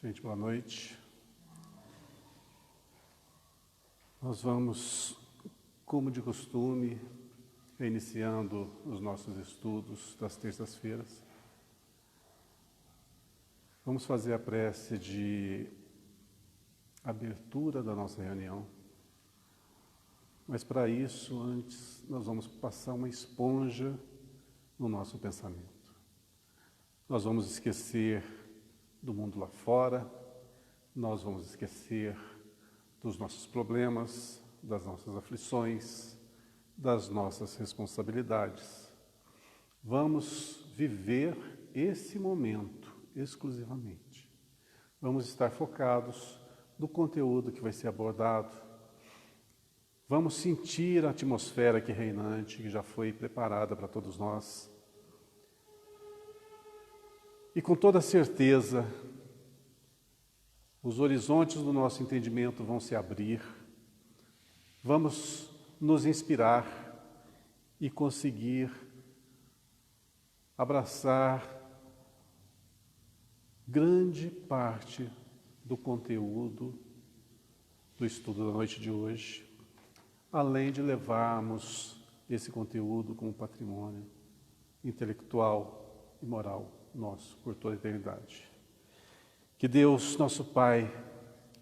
Gente, boa noite. Nós vamos, como de costume, reiniciando os nossos estudos das terças-feiras. Vamos fazer a prece de abertura da nossa reunião. Mas para isso, antes, nós vamos passar uma esponja no nosso pensamento. Nós vamos esquecer do mundo lá fora, nós vamos esquecer dos nossos problemas, das nossas aflições, das nossas responsabilidades. Vamos viver esse momento exclusivamente. Vamos estar focados no conteúdo que vai ser abordado. Vamos sentir a atmosfera aqui reinante, que já foi preparada para todos nós. E com toda certeza, os horizontes do nosso entendimento vão se abrir, vamos nos inspirar e conseguir abraçar grande parte do conteúdo do estudo da noite de hoje, além de levarmos esse conteúdo como patrimônio intelectual e moral nosso por toda a eternidade. Que Deus, nosso Pai,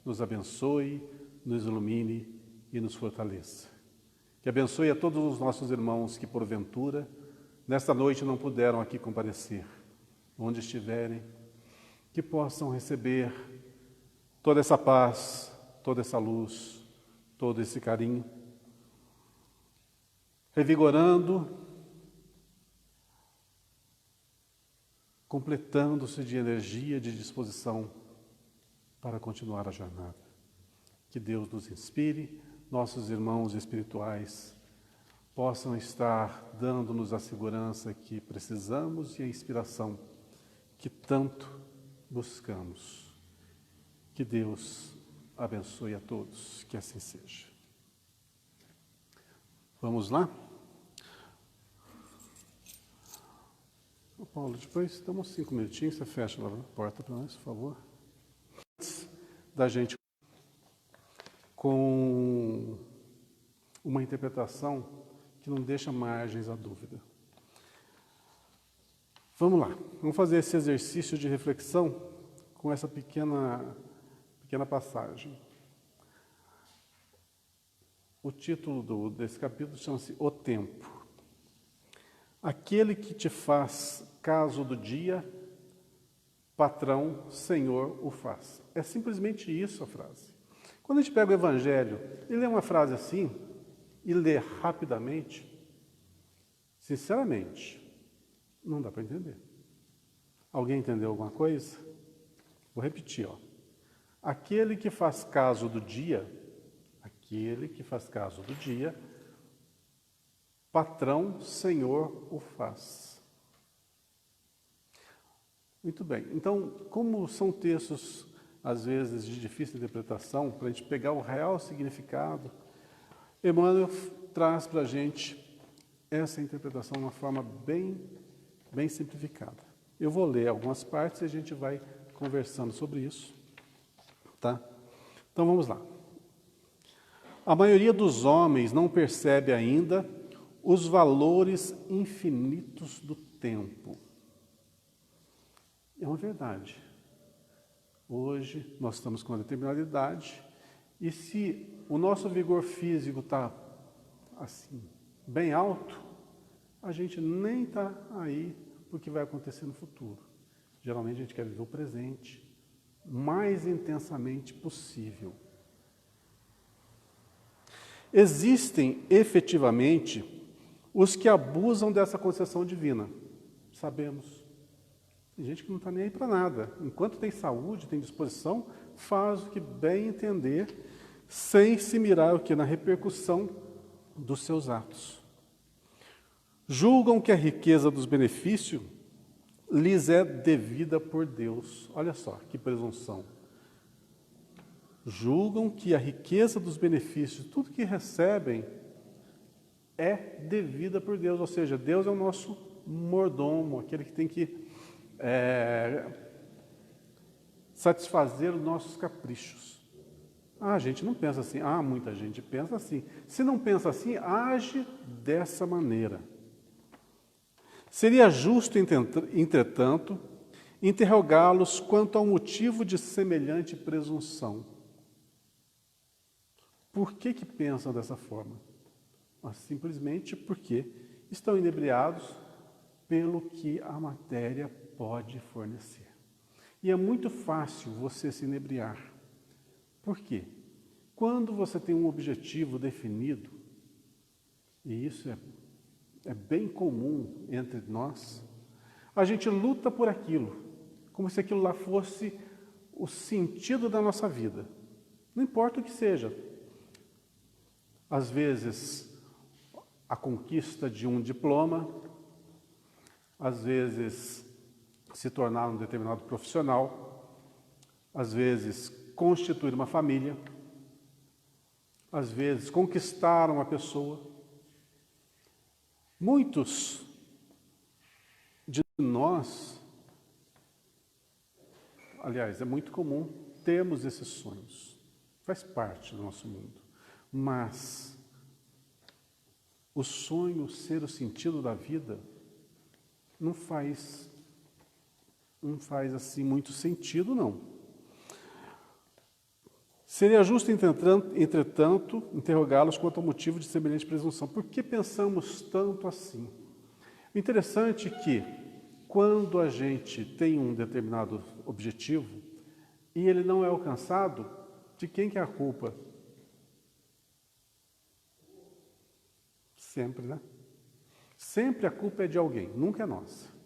nos abençoe, nos ilumine e nos fortaleça. Que abençoe a todos os nossos irmãos que, porventura, nesta noite não puderam aqui comparecer, onde estiverem, que possam receber toda essa paz, toda essa luz, todo esse carinho, revigorando, completando-se de energia, de disposição para continuar a jornada. Que Deus nos inspire, nossos irmãos espirituais possam estar dando-nos a segurança que precisamos e a inspiração que tanto buscamos. Que Deus abençoe a todos, que assim seja. Vamos lá? Paulo, depois dá uns 5 minutinhos, você fecha a porta para nós, por favor. Antes da gente com uma interpretação que não deixa margens à dúvida. Vamos lá, vamos fazer esse exercício de reflexão com essa pequena passagem. O título desse capítulo chama-se O Tempo. Aquele que te faz caso do dia, patrão, Senhor o faz. É simplesmente isso a frase. Quando a gente pega o Evangelho e lê uma frase assim, e lê rapidamente, sinceramente, não dá para entender. Alguém entendeu alguma coisa? Vou repetir, ó. Aquele que faz caso do dia, patrão, Senhor o faz. Muito bem. Então, como são textos, às vezes, de difícil interpretação, para a gente pegar o real significado, Emmanuel traz para a gente essa interpretação de uma forma bem simplificada. Eu vou ler algumas partes e a gente vai conversando sobre isso. Tá? Então, vamos lá. A maioria dos homens não percebe ainda os valores infinitos do tempo. É uma verdade. Hoje nós estamos com uma determinada idade e se o nosso vigor físico está assim, bem alto, a gente nem está aí para o que vai acontecer no futuro. Geralmente a gente quer viver o presente o mais intensamente possível. Existem efetivamente os que abusam dessa concessão divina. Sabemos. Tem gente que não está nem aí para nada. Enquanto tem saúde, tem disposição, faz o que bem entender, sem se mirar o que na repercussão dos seus atos. Julgam que a riqueza dos benefícios lhes é devida por Deus. Olha só, que presunção. Julgam que a riqueza dos benefícios, tudo que recebem, é devida por Deus. Ou seja, Deus é o nosso mordomo, aquele que tem que satisfazer os nossos caprichos. Ah, a gente não pensa assim. Ah, muita gente pensa assim. Se não pensa assim, age dessa maneira. Seria justo, entretanto, interrogá-los quanto ao motivo de semelhante presunção. Por que pensam dessa forma? Mas simplesmente porque estão inebriados pelo que a matéria pode fornecer. E é muito fácil você se inebriar. Por quê? Quando você tem um objetivo definido, e isso é bem comum entre nós, a gente luta por aquilo, como se aquilo lá fosse o sentido da nossa vida. Não importa o que seja. Às vezes, a conquista de um diploma, às vezes, se tornar um determinado profissional, às vezes, constituir uma família, às vezes, conquistar uma pessoa. Muitos de nós, aliás, é muito comum termos esses sonhos, faz parte do nosso mundo, mas o sonho ser o sentido da vida não faz assim muito sentido, não. Seria justo, entretanto, interrogá-los quanto ao motivo de semelhante presunção. Por que pensamos tanto assim? O interessante é que, quando a gente tem um determinado objetivo e ele não é alcançado, de quem que é a culpa? Sempre, né? Sempre a culpa é de alguém, nunca é nossa.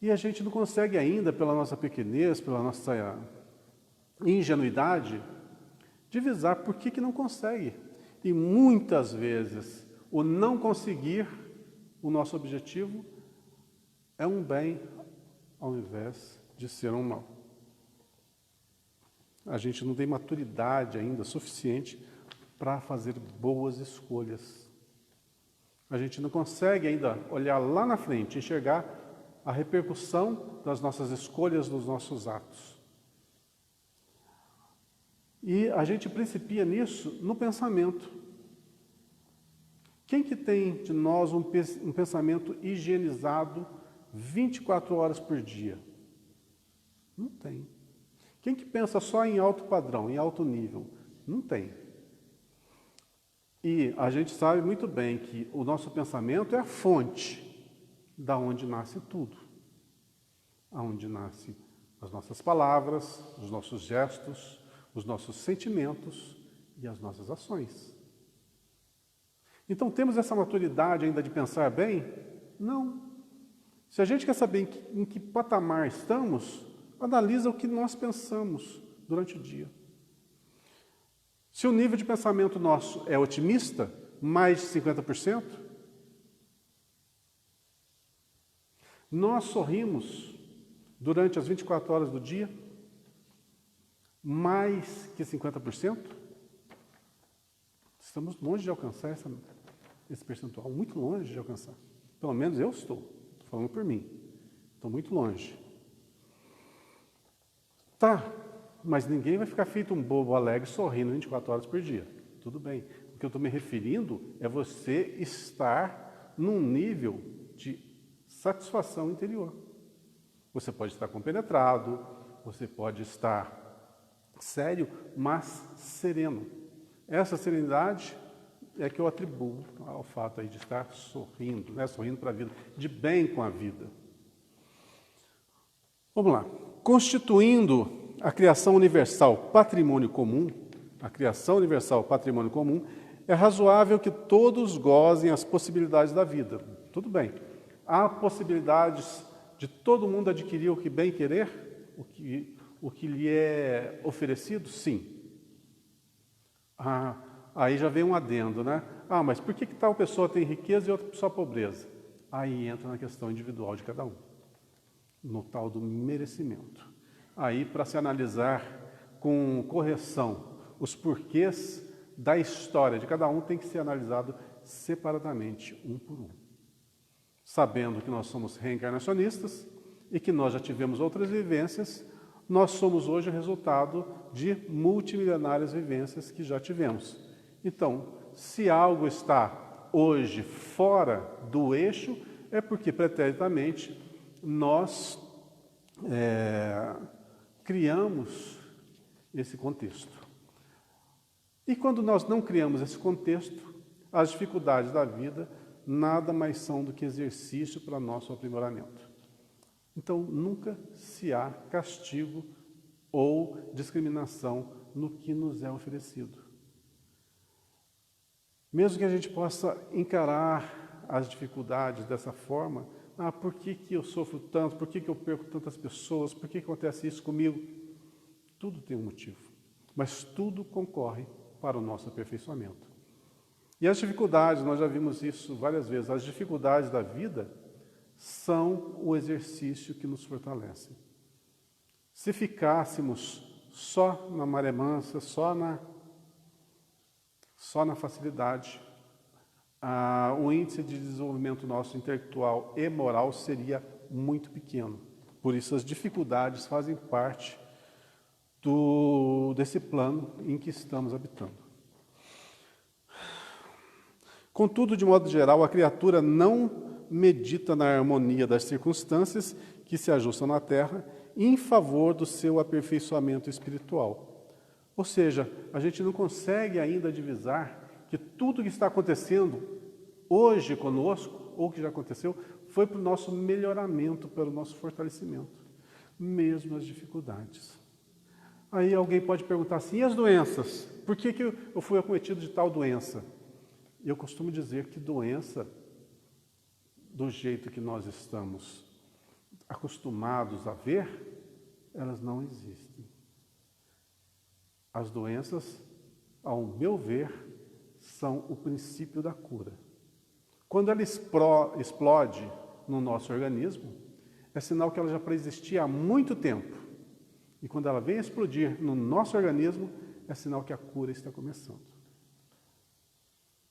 E a gente não consegue ainda, pela nossa pequenez, pela nossa ingenuidade, divisar por que não consegue. E muitas vezes, o não conseguir o nosso objetivo é um bem ao invés de ser um mal. A gente não tem maturidade ainda suficiente para fazer boas escolhas. A gente não consegue ainda olhar lá na frente, enxergar a repercussão das nossas escolhas, dos nossos atos. E a gente principia nisso no pensamento. Quem que tem de nós um pensamento higienizado 24 horas por dia? Não tem. Quem que pensa só em alto padrão, em alto nível? Não tem. E a gente sabe muito bem que o nosso pensamento é a fonte da onde nasce tudo. Aonde nascem as nossas palavras, os nossos gestos, os nossos sentimentos e as nossas ações. Então, temos essa maturidade ainda de pensar bem? Não. Se a gente quer saber em que patamar estamos, analisa o que nós pensamos durante o dia. Se o nível de pensamento nosso é otimista, mais de 50%, nós sorrimos durante as 24 horas do dia, mais que 50%, estamos longe de alcançar esse percentual, muito longe de alcançar. Pelo menos eu estou falando por mim, estou muito longe. Tá, mas ninguém vai ficar feito um bobo alegre sorrindo 24 horas por dia. Tudo bem. O que eu estou me referindo é você estar num nível de satisfação interior. Você pode estar compenetrado, você pode estar sério, mas sereno. Essa serenidade é que eu atribuo ao fato aí de estar sorrindo, né? Sorrindo para a vida, de bem com a vida. Vamos lá. Constituindo a criação universal patrimônio comum, é razoável que todos gozem as possibilidades da vida. Tudo bem. Há possibilidades de todo mundo adquirir o que bem querer, o que lhe é oferecido? Sim. Aí já vem um adendo, né? Mas por que tal pessoa tem riqueza e outra pessoa pobreza? Aí entra na questão individual de cada um, no tal do merecimento. Aí, para se analisar com correção os porquês da história de cada um, tem que ser analisado separadamente, um por um. Sabendo que nós somos reencarnacionistas, e que nós já tivemos outras vivências, nós somos hoje o resultado de multimilionárias vivências que já tivemos. Então, se algo está hoje fora do eixo, é porque preternamente nós criamos esse contexto. E quando nós não criamos esse contexto, as dificuldades da vida nada mais são do que exercício para nosso aprimoramento. Então, nunca se há castigo ou discriminação no que nos é oferecido. Mesmo que a gente possa encarar as dificuldades dessa forma, por que eu sofro tanto? Por que eu perco tantas pessoas? Por que acontece isso comigo? Tudo tem um motivo, mas tudo concorre para o nosso aperfeiçoamento. E as dificuldades, nós já vimos isso várias vezes, as dificuldades da vida são o exercício que nos fortalece. Se ficássemos só na maré mansa, só na facilidade, o índice de desenvolvimento nosso intelectual e moral seria muito pequeno. Por isso as dificuldades fazem parte desse plano em que estamos habitando. Contudo, de modo geral, a criatura não medita na harmonia das circunstâncias que se ajustam na Terra em favor do seu aperfeiçoamento espiritual. Ou seja, a gente não consegue ainda divisar que tudo que está acontecendo hoje conosco, ou que já aconteceu, foi para o nosso melhoramento, para o nosso fortalecimento, mesmo as dificuldades. Aí alguém pode perguntar assim, e as doenças? Por que eu fui acometido de tal doença? Eu costumo dizer que doença, do jeito que nós estamos acostumados a ver, elas não existem. As doenças, ao meu ver, são o princípio da cura. Quando ela explode no nosso organismo, é sinal que ela já preexistia há muito tempo. E quando ela vem a explodir no nosso organismo, é sinal que a cura está começando.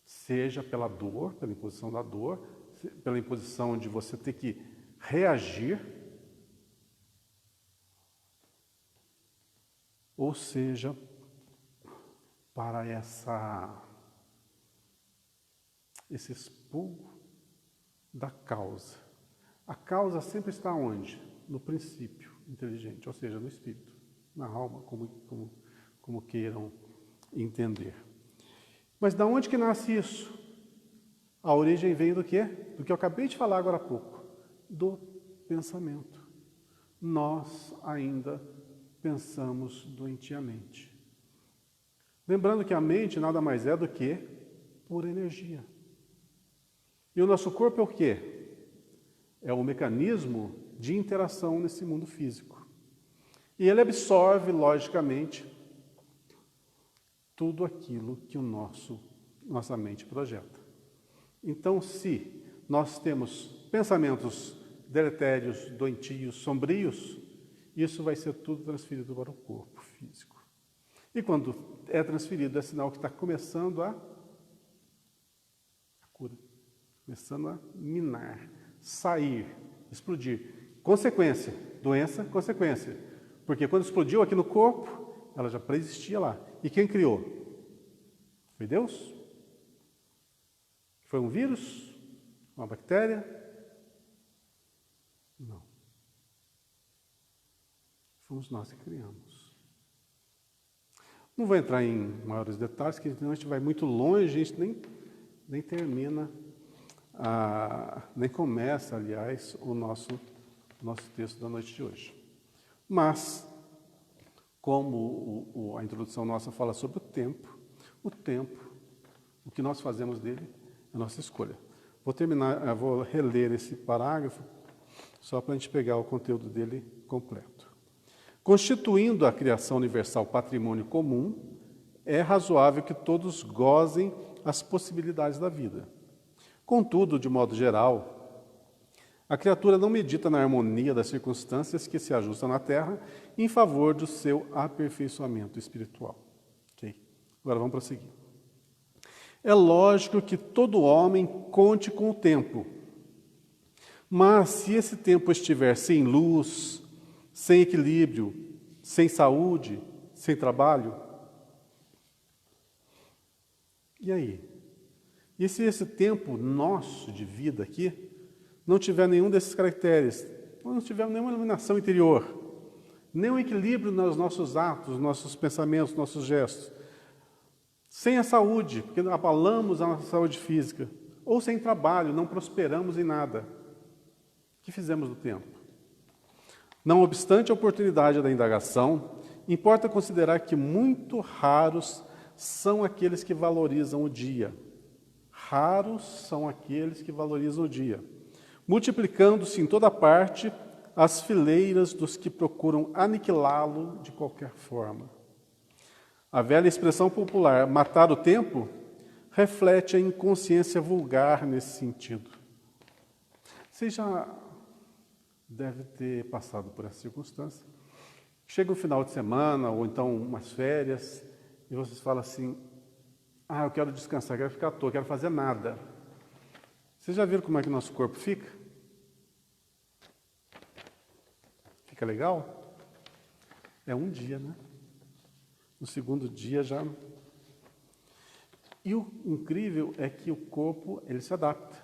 Seja pela dor, pela imposição da dor, pela imposição de você ter que reagir, ou seja, para esse expurgo da causa. A causa sempre está onde? No princípio inteligente, ou seja, no espírito, na alma, como queiram entender. Mas de onde que nasce isso? A origem vem do quê? Do que eu acabei de falar agora há pouco, do pensamento. Nós ainda pensamos doentiamente. Lembrando que a mente nada mais é do que pura energia. E o nosso corpo é o quê? É o mecanismo de interação nesse mundo físico. E ele absorve, logicamente, tudo aquilo que nossa mente projeta. Então, se nós temos pensamentos deletérios, doentios, sombrios, isso vai ser tudo transferido para o corpo físico. E quando é transferido, é sinal que está começando a cura, começando a minar, sair, explodir. Consequência, doença, consequência. Porque quando explodiu aqui no corpo, ela já preexistia lá. E quem criou? Foi Deus? Foi um vírus? Uma bactéria? Não. Fomos nós que criamos. Não vou entrar em maiores detalhes, porque senão a gente vai muito longe, a gente nem termina, nem começa, aliás, o nosso texto da noite de hoje. Mas, como a introdução nossa fala sobre o tempo, o que nós fazemos dele é a nossa escolha. Vou reler esse parágrafo, só para a gente pegar o conteúdo dele completo. Constituindo a criação universal patrimônio comum, é razoável que todos gozem as possibilidades da vida. Contudo, de modo geral, a criatura não medita na harmonia das circunstâncias que se ajustam na Terra em favor do seu aperfeiçoamento espiritual. Okay? Agora vamos prosseguir. É lógico que todo homem conte com o tempo, Mas se esse tempo estiver sem luz, sem equilíbrio, sem saúde, sem trabalho, e aí? E se esse tempo nosso de vida aqui não tiver nenhum desses caracteres, não tiver nenhuma iluminação interior, nenhum equilíbrio nos nossos atos, nossos pensamentos, nossos gestos, sem a saúde, porque abalamos a nossa saúde física, ou sem trabalho, não prosperamos em nada, o que fizemos do tempo? Não obstante a oportunidade da indagação, importa considerar que muito raros são aqueles que valorizam o dia. Raros são aqueles que valorizam o dia, multiplicando-se em toda parte as fileiras dos que procuram aniquilá-lo de qualquer forma. A velha expressão popular, matar o tempo, reflete a inconsciência vulgar nesse sentido. Você já deve ter passado por essa circunstância. Chega um final de semana, ou então umas férias, e vocês falam assim, eu quero descansar, quero ficar à toa, quero fazer nada. Vocês já viram como é que o nosso corpo fica? Fica legal? É um dia, né? No segundo dia já... E o incrível é que o corpo, ele se adapta.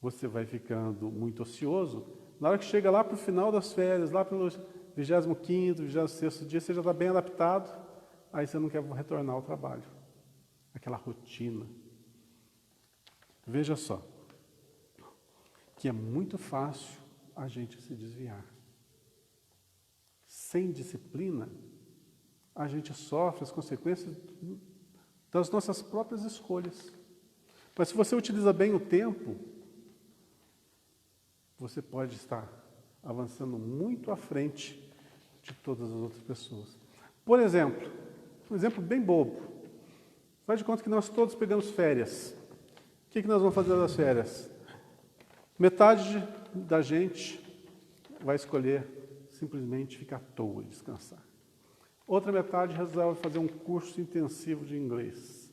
Você vai ficando muito ocioso, na hora que chega lá para o final das férias, lá pelo 25º, 26º dia, você já está bem adaptado, aí você não quer retornar ao trabalho. Aquela rotina. Veja só, que é muito fácil a gente se desviar. Sem disciplina, a gente sofre as consequências das nossas próprias escolhas. Mas se você utiliza bem o tempo, você pode estar avançando muito à frente de todas as outras pessoas. Por exemplo, um exemplo bem bobo. Faz de conta que nós todos pegamos férias. O que nós vamos fazer nas férias? Metade da gente vai escolher simplesmente ficar à toa e descansar. Outra metade resolve fazer um curso intensivo de inglês.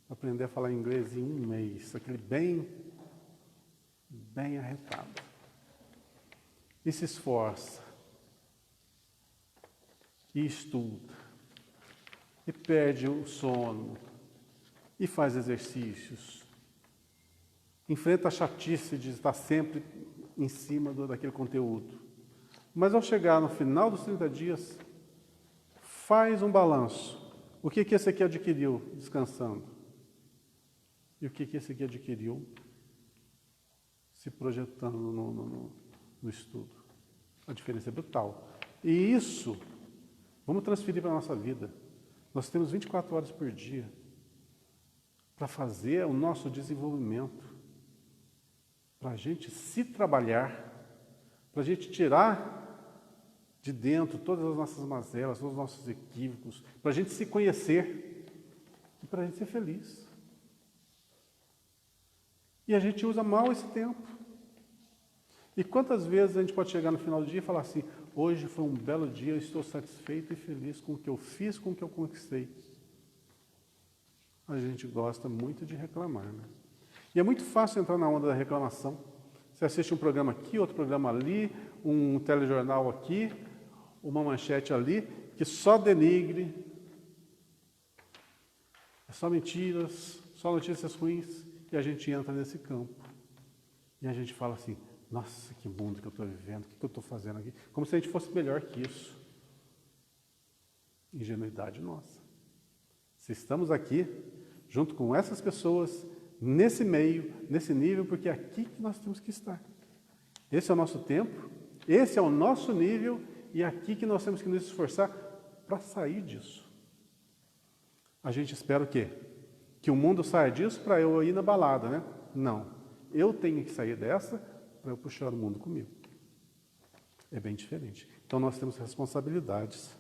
Aprender a falar inglês em um mês. Aquele bem arretado. E se esforça. E estuda. E perde o sono. E faz exercícios. Enfrenta a chatice de estar sempre em cima daquele conteúdo. Mas ao chegar no final dos 30 dias, faz um balanço. O que esse aqui adquiriu descansando? E o que esse aqui adquiriu se projetando no estudo? A diferença é brutal. E isso, vamos transferir para a nossa vida. Nós temos 24 horas por dia para fazer o nosso desenvolvimento, para a gente se trabalhar, para a gente tirar de dentro todas as nossas mazelas, todos os nossos equívocos, para a gente se conhecer e para a gente ser feliz. E a gente usa mal esse tempo. E quantas vezes a gente pode chegar no final do dia e falar assim, hoje foi um belo dia, eu estou satisfeito e feliz com o que eu fiz, com o que eu conquistei. A gente gosta muito de reclamar, né? E é muito fácil entrar na onda da reclamação. Você assiste um programa aqui, outro programa ali, um telejornal aqui, uma manchete ali, que só denigre, é só mentiras, só notícias ruins, e a gente entra nesse campo. E a gente fala assim, nossa, que mundo que eu estou vivendo, o que eu estou fazendo aqui? Como se a gente fosse melhor que isso. Ingenuidade nossa. Se estamos aqui, junto com essas pessoas, nesse meio, nesse nível, porque é aqui que nós temos que estar. Esse é o nosso tempo, esse é o nosso nível, e é aqui que nós temos que nos esforçar para sair disso. A gente espera o quê? Que o mundo saia disso para eu ir na balada, né? Não. Eu tenho que sair dessa para eu puxar o mundo comigo. É bem diferente. Então nós temos responsabilidades.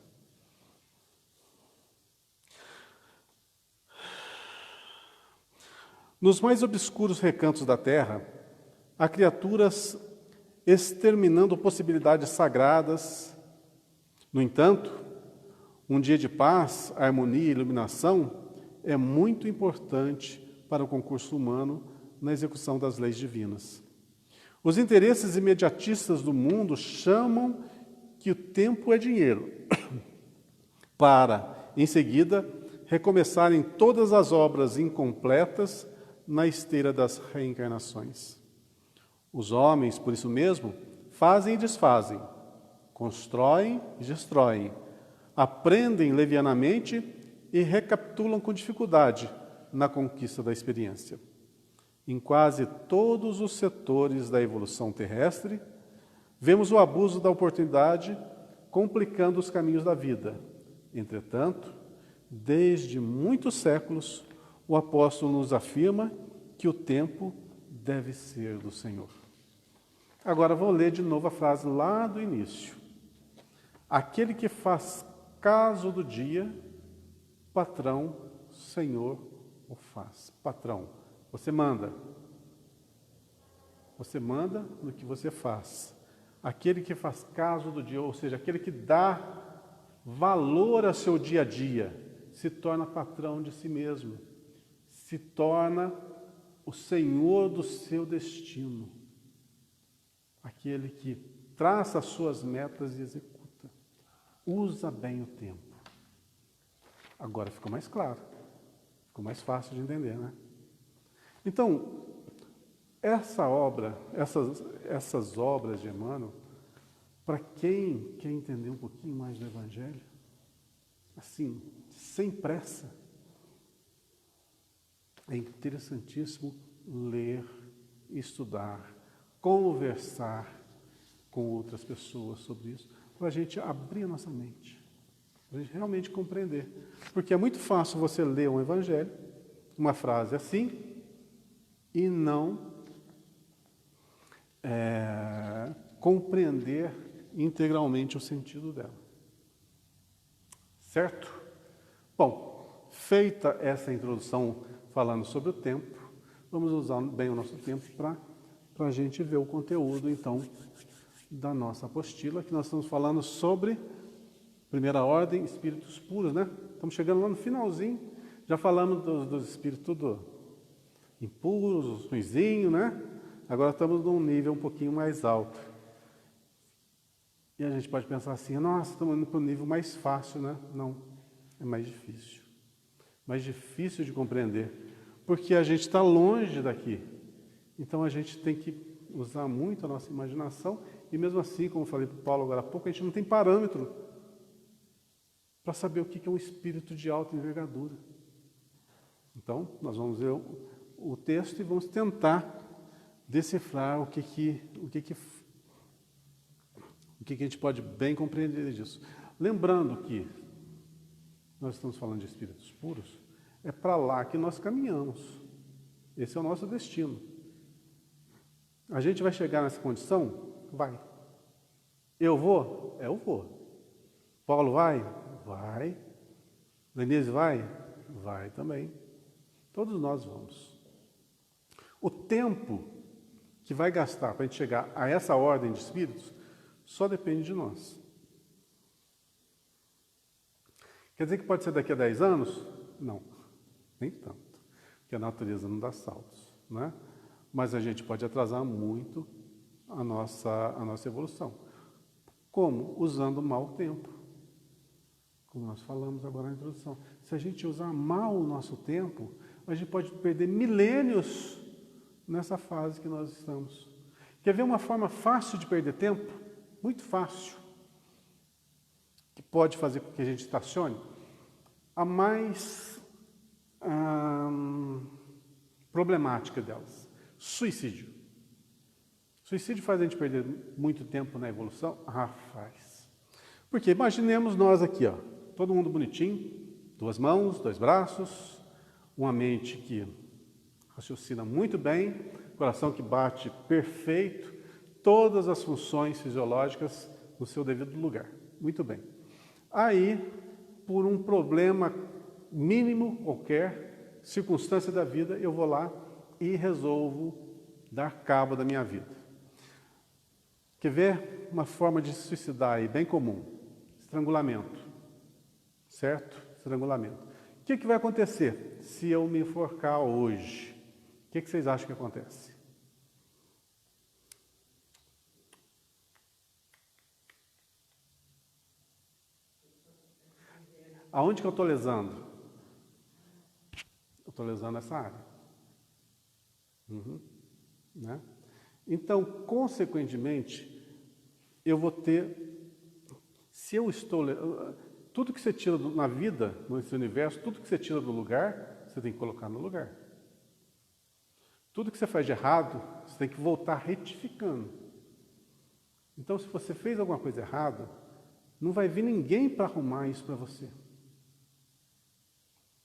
Nos mais obscuros recantos da terra, há criaturas exterminando possibilidades sagradas. No entanto, um dia de paz, harmonia e iluminação é muito importante para o concurso humano na execução das leis divinas. Os interesses imediatistas do mundo chamam que o tempo é dinheiro, para, em seguida, recomeçarem todas as obras incompletas na esteira das reencarnações. Os homens, por isso mesmo, fazem e desfazem, constroem e destroem, aprendem levianamente e recapitulam com dificuldade na conquista da experiência. Em quase todos os setores da evolução terrestre, vemos o abuso da oportunidade complicando os caminhos da vida. Entretanto, desde muitos séculos, o apóstolo nos afirma que o tempo deve ser do Senhor. Agora vou ler de novo a frase lá do início. Aquele que faz caso do dia, patrão, Senhor o faz. Patrão, você manda. Você manda no que você faz. Aquele que faz caso do dia, ou seja, aquele que dá valor ao seu dia a dia, se torna patrão de si mesmo, se torna o senhor do seu destino. Aquele que traça as suas metas e executa. Usa bem o tempo. Agora ficou mais claro, ficou mais fácil de entender, né? Então, essa obra, essas obras de Emmanuel, para quem quer entender um pouquinho mais do Evangelho, assim, sem pressa, é interessantíssimo ler, estudar, conversar com outras pessoas sobre isso, para a gente abrir a nossa mente, para a gente realmente compreender. Porque é muito fácil você ler um Evangelho, uma frase assim, e não compreender integralmente o sentido dela. Certo? Bom, feita essa introdução falando sobre o tempo, vamos usar bem o nosso tempo para a gente ver o conteúdo, então, da nossa apostila, que nós estamos falando sobre primeira ordem, espíritos puros, né? Estamos chegando lá no finalzinho, já falamos dos espíritos impuros, os ruinzinhos, né? Agora estamos num nível um pouquinho mais alto. E a gente pode pensar assim, nossa, estamos indo para um nível mais fácil, né? Não, é mais difícil. Mais difícil de compreender, porque a gente está longe daqui. Então a gente tem que usar muito a nossa imaginação, e mesmo assim, como eu falei para o Paulo agora há pouco, a gente não tem parâmetro para saber o que é um espírito de alta envergadura. Então, nós vamos ver o texto e vamos tentar decifrar o que a gente pode bem compreender disso. Lembrando que nós estamos falando de espíritos puros, é para lá que nós caminhamos. Esse é o nosso destino. A gente vai chegar nessa condição? Vai. Eu vou? Eu vou. Paulo vai? Vai. Denise vai? Vai também. Todos nós vamos. O tempo que vai gastar para a gente chegar a essa ordem de espíritos só depende de nós. Quer dizer que pode ser daqui a 10 anos? Não, nem tanto, porque a natureza não dá saltos, né? Mas a gente pode atrasar muito a nossa evolução. Como? Usando mal o tempo. Como nós falamos agora na introdução. Se a gente usar mal o nosso tempo, a gente pode perder milênios nessa fase que nós estamos. Quer ver uma forma fácil de perder tempo? Muito fácil. Que pode fazer com que a gente estacione? A mais problemática delas. Suicídio. Suicídio faz a gente perder muito tempo na evolução? Faz. Porque imaginemos nós aqui, ó, todo mundo bonitinho, 2 mãos, 2 braços, uma mente que raciocina muito bem, coração que bate perfeito, todas as funções fisiológicas no seu devido lugar. Muito bem. Aí, por um problema mínimo qualquer, circunstância da vida, eu vou lá e resolvo dar cabo da minha vida. Quer ver uma forma de se suicidar aí, bem comum? Estrangulamento. Certo? Estrangulamento. O que vai acontecer se eu me enforcar hoje? O que vocês acham que acontece? Aonde que eu estou lesando? Eu estou lesando essa área. Né? Então, consequentemente, eu vou ter, se eu estou, tudo que você tira na vida, nesse universo, tudo que você tira do lugar, você tem que colocar no lugar. Tudo que você faz de errado, você tem que voltar retificando. Então, se você fez alguma coisa errada, não vai vir ninguém para arrumar isso para você.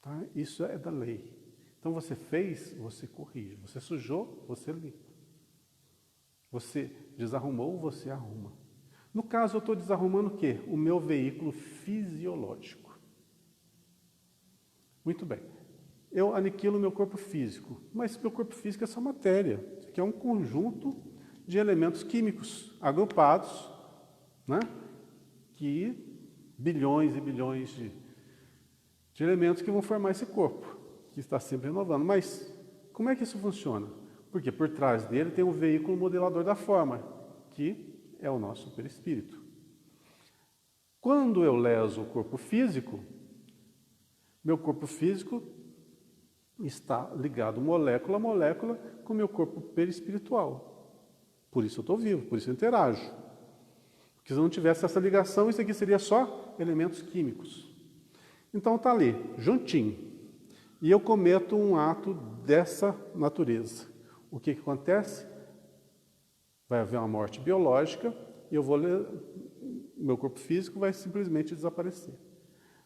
Tá? Isso é da lei. Então, você fez, você corrige. Você sujou, você limpa. Você desarrumou, você arruma. No caso, eu estou desarrumando o quê? O meu veículo fisiológico. Muito bem. Eu aniquilo o meu corpo físico. Mas meu corpo físico é só matéria, que é um conjunto de elementos químicos agrupados, né? Que bilhões e bilhões de elementos que vão formar esse corpo, que está sempre renovando. Mas como é que isso funciona? Porque por trás dele tem um veículo modelador da forma, que é o nosso perispírito. Quando eu leso o corpo físico, meu corpo físico está ligado molécula a molécula com o meu corpo perispiritual. Por isso eu estou vivo, por isso eu interajo. Porque se eu não tivesse essa ligação, isso aqui seria só elementos químicos. Então está ali, juntinho. E eu cometo um ato dessa natureza. O que acontece? Vai haver uma morte biológica e meu corpo físico vai simplesmente desaparecer.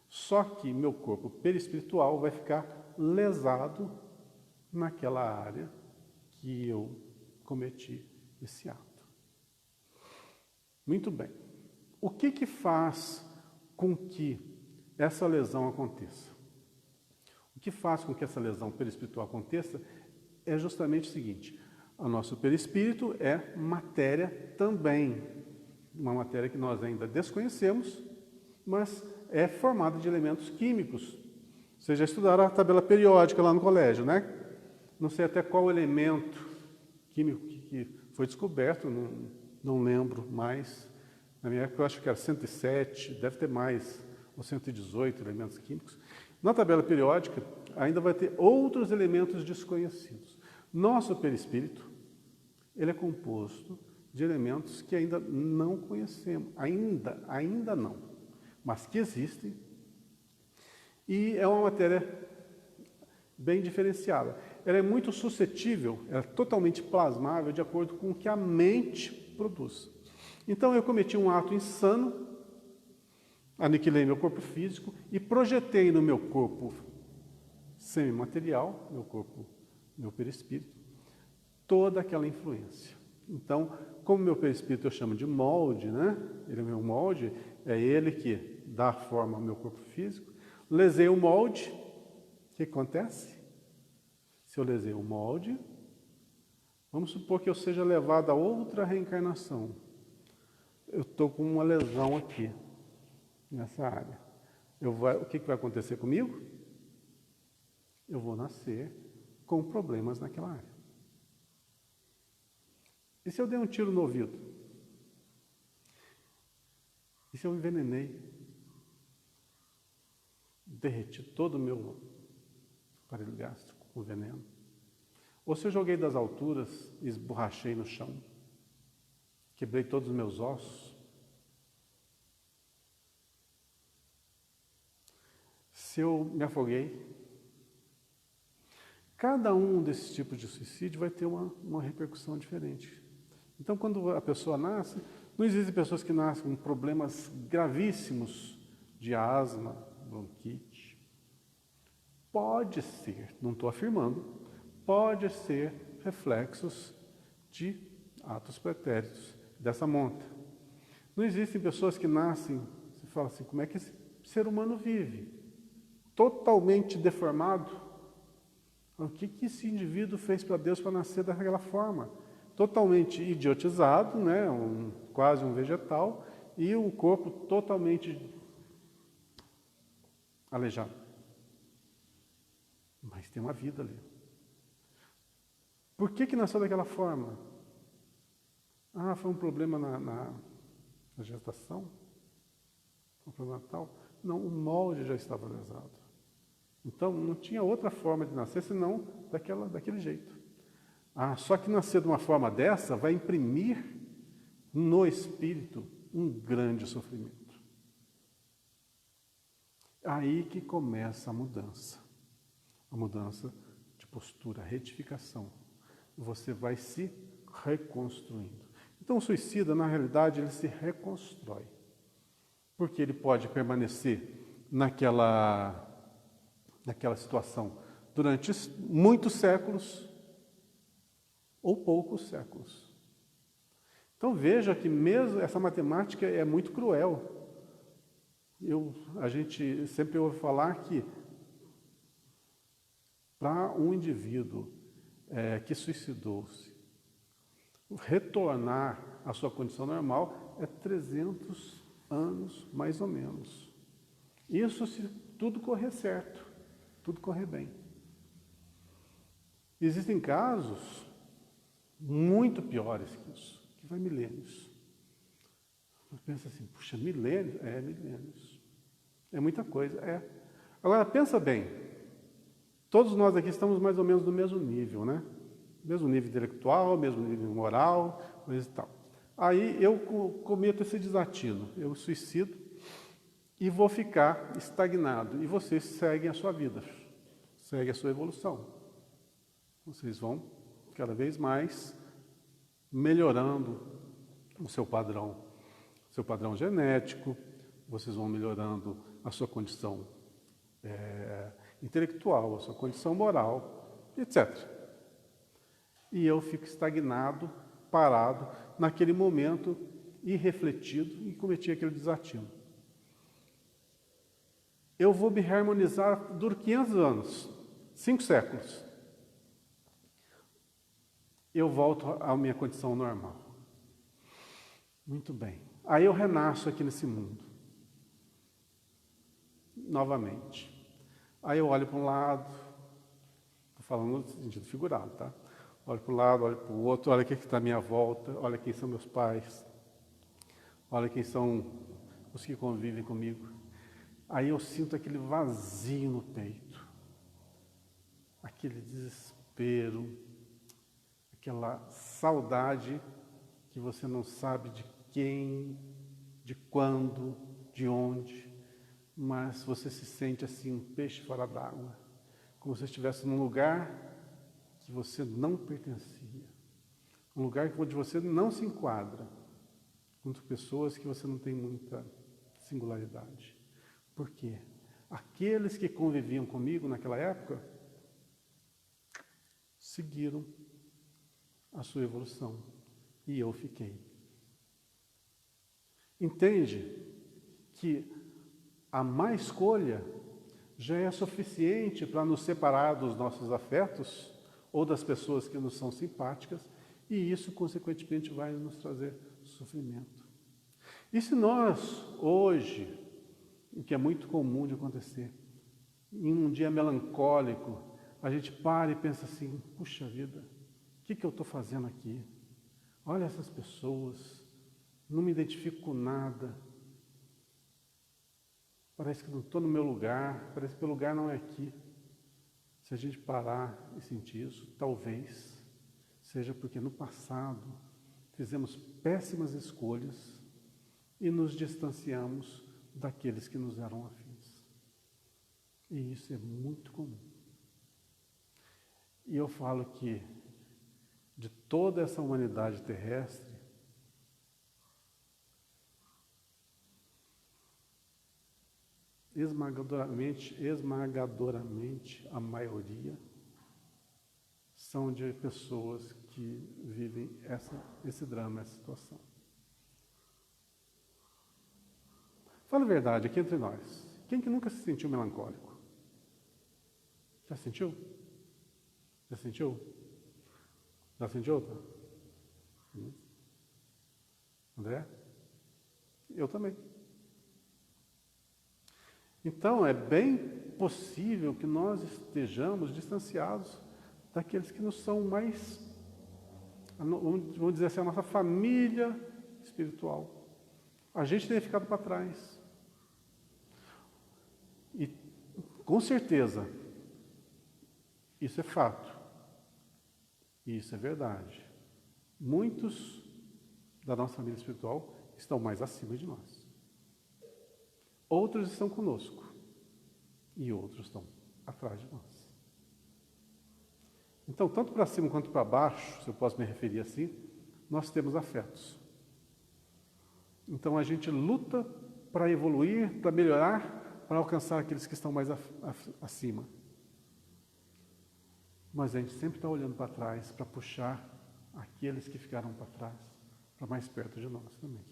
Só que meu corpo perispiritual vai ficar lesado naquela área que eu cometi esse ato. Muito bem. O que faz com que essa lesão aconteça? O que faz com que essa lesão perispiritual aconteça é justamente o seguinte: o nosso perispírito é matéria também, uma matéria que nós ainda desconhecemos, mas é formada de elementos químicos. Vocês já estudaram a tabela periódica lá no colégio, né? Não sei até qual elemento químico que foi descoberto, não lembro mais. Na minha época eu acho que era 107, deve ter mais, ou 118 elementos químicos. Na tabela periódica ainda vai ter outros elementos desconhecidos. Nosso perispírito, ele é composto de elementos que ainda não conhecemos, ainda não, mas que existem. E é uma matéria bem diferenciada. Ela é muito suscetível, ela é totalmente plasmável de acordo com o que a mente produz. Então eu cometi um ato insano, aniquilei meu corpo físico e projetei no meu corpo semimaterial, meu perispírito, toda aquela influência. Então, como meu perispírito eu chamo de molde, né? Ele é meu molde, é ele que dá forma ao meu corpo físico. Lesei o molde, o que acontece? Se eu lesei o molde, vamos supor que eu seja levado a outra reencarnação. Eu estou com uma lesão aqui, nessa área. O que vai acontecer comigo? Eu vou nascer com problemas naquela área. E se eu dei um tiro no ouvido? E se eu envenenei? Derreti todo o meu aparelho gástrico com veneno? Ou se eu joguei das alturas e esborrachei no chão? Quebrei todos os meus ossos? Se eu me afoguei? Cada um desses tipos de suicídio vai ter uma repercussão diferente. Então, quando a pessoa nasce, não existem pessoas que nascem com problemas gravíssimos de asma, bronquite. Pode ser, não estou afirmando, pode ser reflexos de atos pretéritos dessa monta. Não existem pessoas que nascem, você fala assim, como é que esse ser humano vive? Totalmente deformado. O que esse indivíduo fez para Deus para nascer daquela forma? Totalmente idiotizado, né? Quase um vegetal, e o corpo totalmente aleijado. Mas tem uma vida ali. Por que nasceu daquela forma? Foi um problema na gestação? Um problema tal? Não, o molde já estava lesado. Então, não tinha outra forma de nascer senão daquele jeito. Só que nascer de uma forma dessa vai imprimir no espírito um grande sofrimento. Aí que começa a mudança de postura, a retificação. Você vai se reconstruindo. Então, o suicida, na realidade, ele se reconstrói. Porque ele pode permanecer naquela situação durante muitos séculos ou poucos séculos. Então veja que mesmo essa matemática é muito cruel. A gente sempre ouve falar que para um indivíduo que suicidou-se, retornar à sua condição normal é 300 anos, mais ou menos. Isso se tudo correr certo, tudo correr bem. Existem casos muito piores que isso, que vai milênios. Você pensa assim, puxa, milênios? Milênios. É muita coisa, Agora, pensa bem, todos nós aqui estamos mais ou menos no mesmo nível, né? Mesmo nível intelectual, mesmo nível moral, coisa e tal. Aí eu cometo esse desatino, eu suicido e vou ficar estagnado. E vocês seguem a sua vida, seguem a sua evolução. Vocês vão cada vez mais melhorando o seu padrão genético, vocês vão melhorando a sua condição intelectual, a sua condição moral, etc. E eu fico estagnado, parado, naquele momento, irrefletido, e cometi aquele desatino. Eu vou me harmonizar, dura 500 anos, 5 séculos. Eu volto à minha condição normal. Muito bem. Aí eu renasço aqui nesse mundo. Novamente. Aí eu olho para um lado, estou falando no sentido figurado, tá? Olho para um lado, olho para o outro, olha o que está à minha volta, olha quem são meus pais, olha quem são os que convivem comigo. Aí eu sinto aquele vazio no peito, aquele desespero, aquela saudade que você não sabe de quem, de quando, de onde, mas você se sente assim, um peixe fora d'água, como se estivesse num lugar que você não pertencia, um lugar onde você não se enquadra, com pessoas que você não tem muita singularidade. Por quê? Aqueles que conviviam comigo naquela época seguiram a sua evolução e eu fiquei. Entende que a má escolha já é suficiente para nos separar dos nossos afetos ou das pessoas que nos são simpáticas, e isso, consequentemente, vai nos trazer sofrimento. E se nós, hoje, o que é muito comum de acontecer, em um dia melancólico, a gente para e pensa assim, puxa vida, o que eu estou fazendo aqui? Olha essas pessoas, não me identifico com nada, parece que não estou no meu lugar, parece que o meu lugar não é aqui. Se a gente parar e sentir isso, talvez seja porque no passado fizemos péssimas escolhas e nos distanciamos daqueles que nos eram afins. E isso é muito comum. E eu falo que de toda essa humanidade terrestre, esmagadoramente, a maioria são de pessoas que vivem esse drama, essa situação. Fala a verdade aqui entre nós. Quem que nunca se sentiu melancólico? Já sentiu? Já sentiu? Já sentiu? André? Eu também. Então, é bem possível que nós estejamos distanciados daqueles que nos são mais, vamos dizer assim, a nossa família espiritual. A gente tem ficado para trás. E, com certeza, isso é fato. E isso é verdade. Muitos da nossa família espiritual estão mais acima de nós. Outros estão conosco. E outros estão atrás de nós. Então, tanto para cima quanto para baixo, se eu posso me referir assim, nós temos afetos. Então, a gente luta para evoluir, para melhorar, para alcançar aqueles que estão mais acima. Mas a gente sempre está olhando para trás, para puxar aqueles que ficaram para trás, para mais perto de nós também.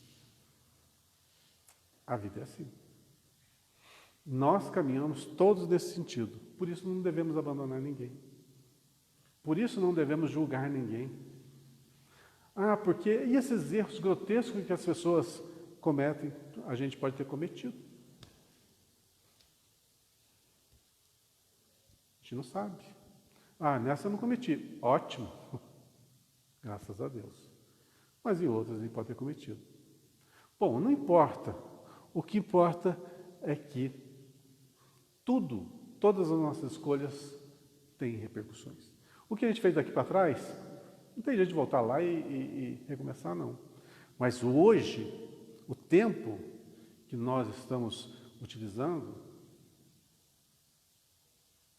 A vida é assim. Nós caminhamos todos nesse sentido. Por isso não devemos abandonar ninguém. Por isso não devemos julgar ninguém. Ah, porque e esses erros grotescos que as pessoas cometem, a gente pode ter cometido. A gente não sabe. Ah, nessa eu não cometi. Ótimo. Graças a Deus. Mas em outras a gente pode ter cometido. Bom, não importa. O que importa é que todas as nossas escolhas têm repercussões. O que a gente fez daqui para trás, não tem jeito de voltar lá e recomeçar, não. Mas hoje, o tempo que nós estamos utilizando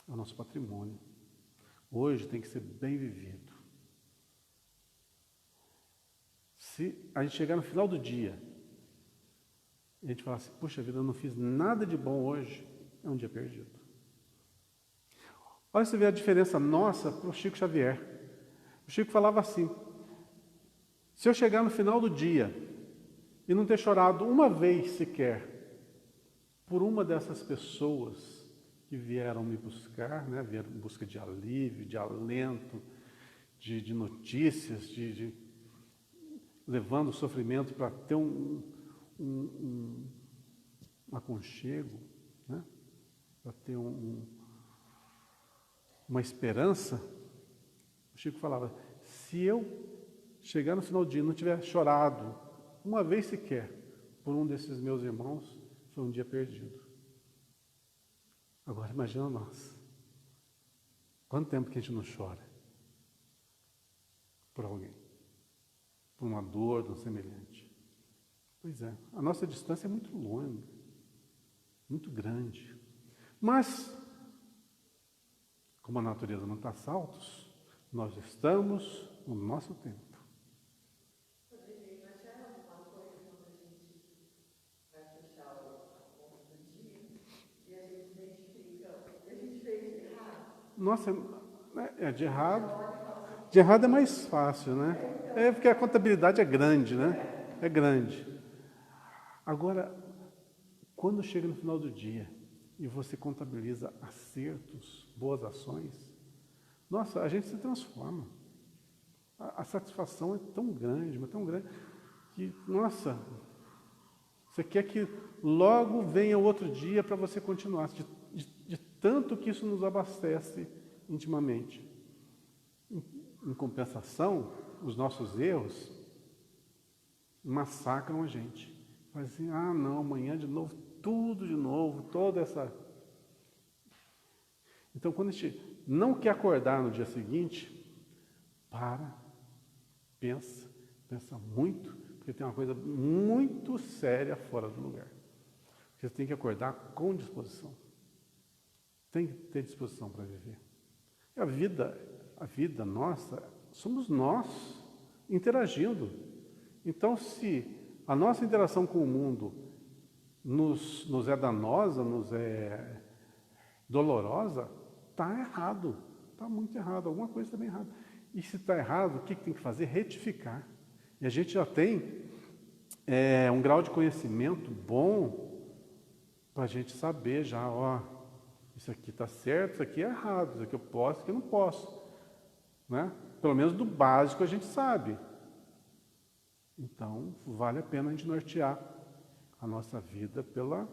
é o nosso patrimônio. Hoje tem que ser bem vivido. Se a gente chegar no final do dia, e a gente falar assim, puxa vida, eu não fiz nada de bom hoje, é um dia perdido. Olha, você vê a diferença nossa para o Chico Xavier. O Chico falava assim, se eu chegar no final do dia e não ter chorado uma vez sequer por uma dessas pessoas que vieram me buscar, né, vieram em busca de alívio, de alento, de notícias, levando o sofrimento para ter um aconchego, né, para ter uma esperança. O Chico falava, se eu chegar no final do dia e não tiver chorado uma vez sequer por um desses meus irmãos, foi um dia perdido. Agora imagina nós. Quanto tempo que a gente não chora por alguém? Por uma dor de um semelhante? Pois é, a nossa distância é muito longa, muito grande. Mas, como a natureza não está saltos, nós estamos no nosso tempo. Rodrigo, mas já é alguma coisa quando a gente vai fechar a conta do dia e a gente identifica o que a gente fez de errado? Nossa, de errado. De errado é mais fácil, né? É porque a contabilidade é grande, né? É grande. Agora, quando chega no final do dia e você contabiliza acertos, boas ações, nossa, a gente se transforma. A satisfação é tão grande, mas tão grande, que, nossa, você quer que logo venha o outro dia para você continuar, de tanto que isso nos abastece intimamente. Em compensação, os nossos erros massacram a gente. Faz assim, ah não, amanhã de novo, tudo de novo, toda essa... Então, quando a gente não quer acordar no dia seguinte, pensa muito, porque tem uma coisa muito séria fora do lugar. Você tem que acordar com disposição. Tem que ter disposição para viver. A vida nossa, somos nós interagindo. Então, se a nossa interação com o mundo nos é danosa, nos é dolorosa, está errado. Está muito errado. Alguma coisa está bem errada. E se está errado, o que tem que fazer? Retificar. E a gente já tem um grau de conhecimento bom para a gente saber já, ó, isso aqui está certo, isso aqui é errado, isso aqui eu posso, isso aqui eu não posso. Né? Pelo menos do básico a gente sabe. Então, vale a pena a gente nortear a nossa vida pelo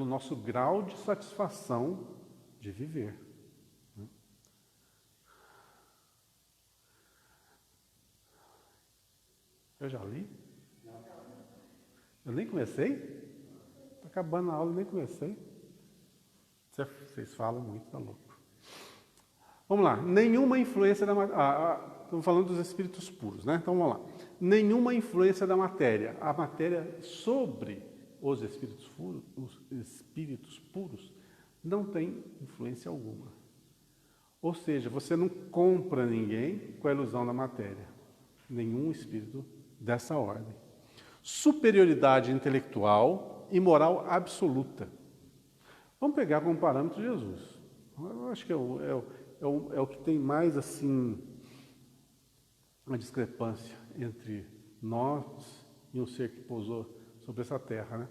nosso grau de satisfação de viver. Né? Eu já li? Eu nem comecei? Está acabando a aula, nem comecei. Vocês falam muito, tá louco. Vamos lá. Nenhuma influência da matéria. Estamos falando dos espíritos puros, né? Então vamos lá. Nenhuma influência da matéria. A matéria sobre os espíritos puros não tem influência alguma. Ou seja, você não compra ninguém com a ilusão da matéria. Nenhum espírito dessa ordem. Superioridade intelectual e moral absoluta. Vamos pegar como parâmetro Jesus. Eu acho que é o que tem mais, assim, uma discrepância entre nós e um ser que pousou sobre essa terra, né?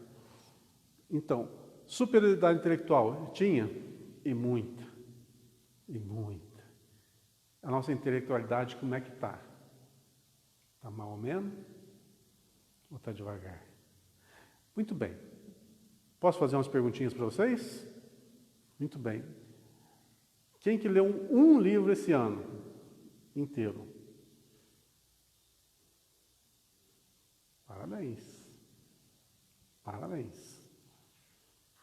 Então, superioridade intelectual tinha? E muita. E muita. A nossa intelectualidade, como é que está? Está mal ou menos? Ou está devagar? Muito bem. Posso fazer umas perguntinhas para vocês? Muito bem. Quem que leu um livro esse ano inteiro? Parabéns. Parabéns.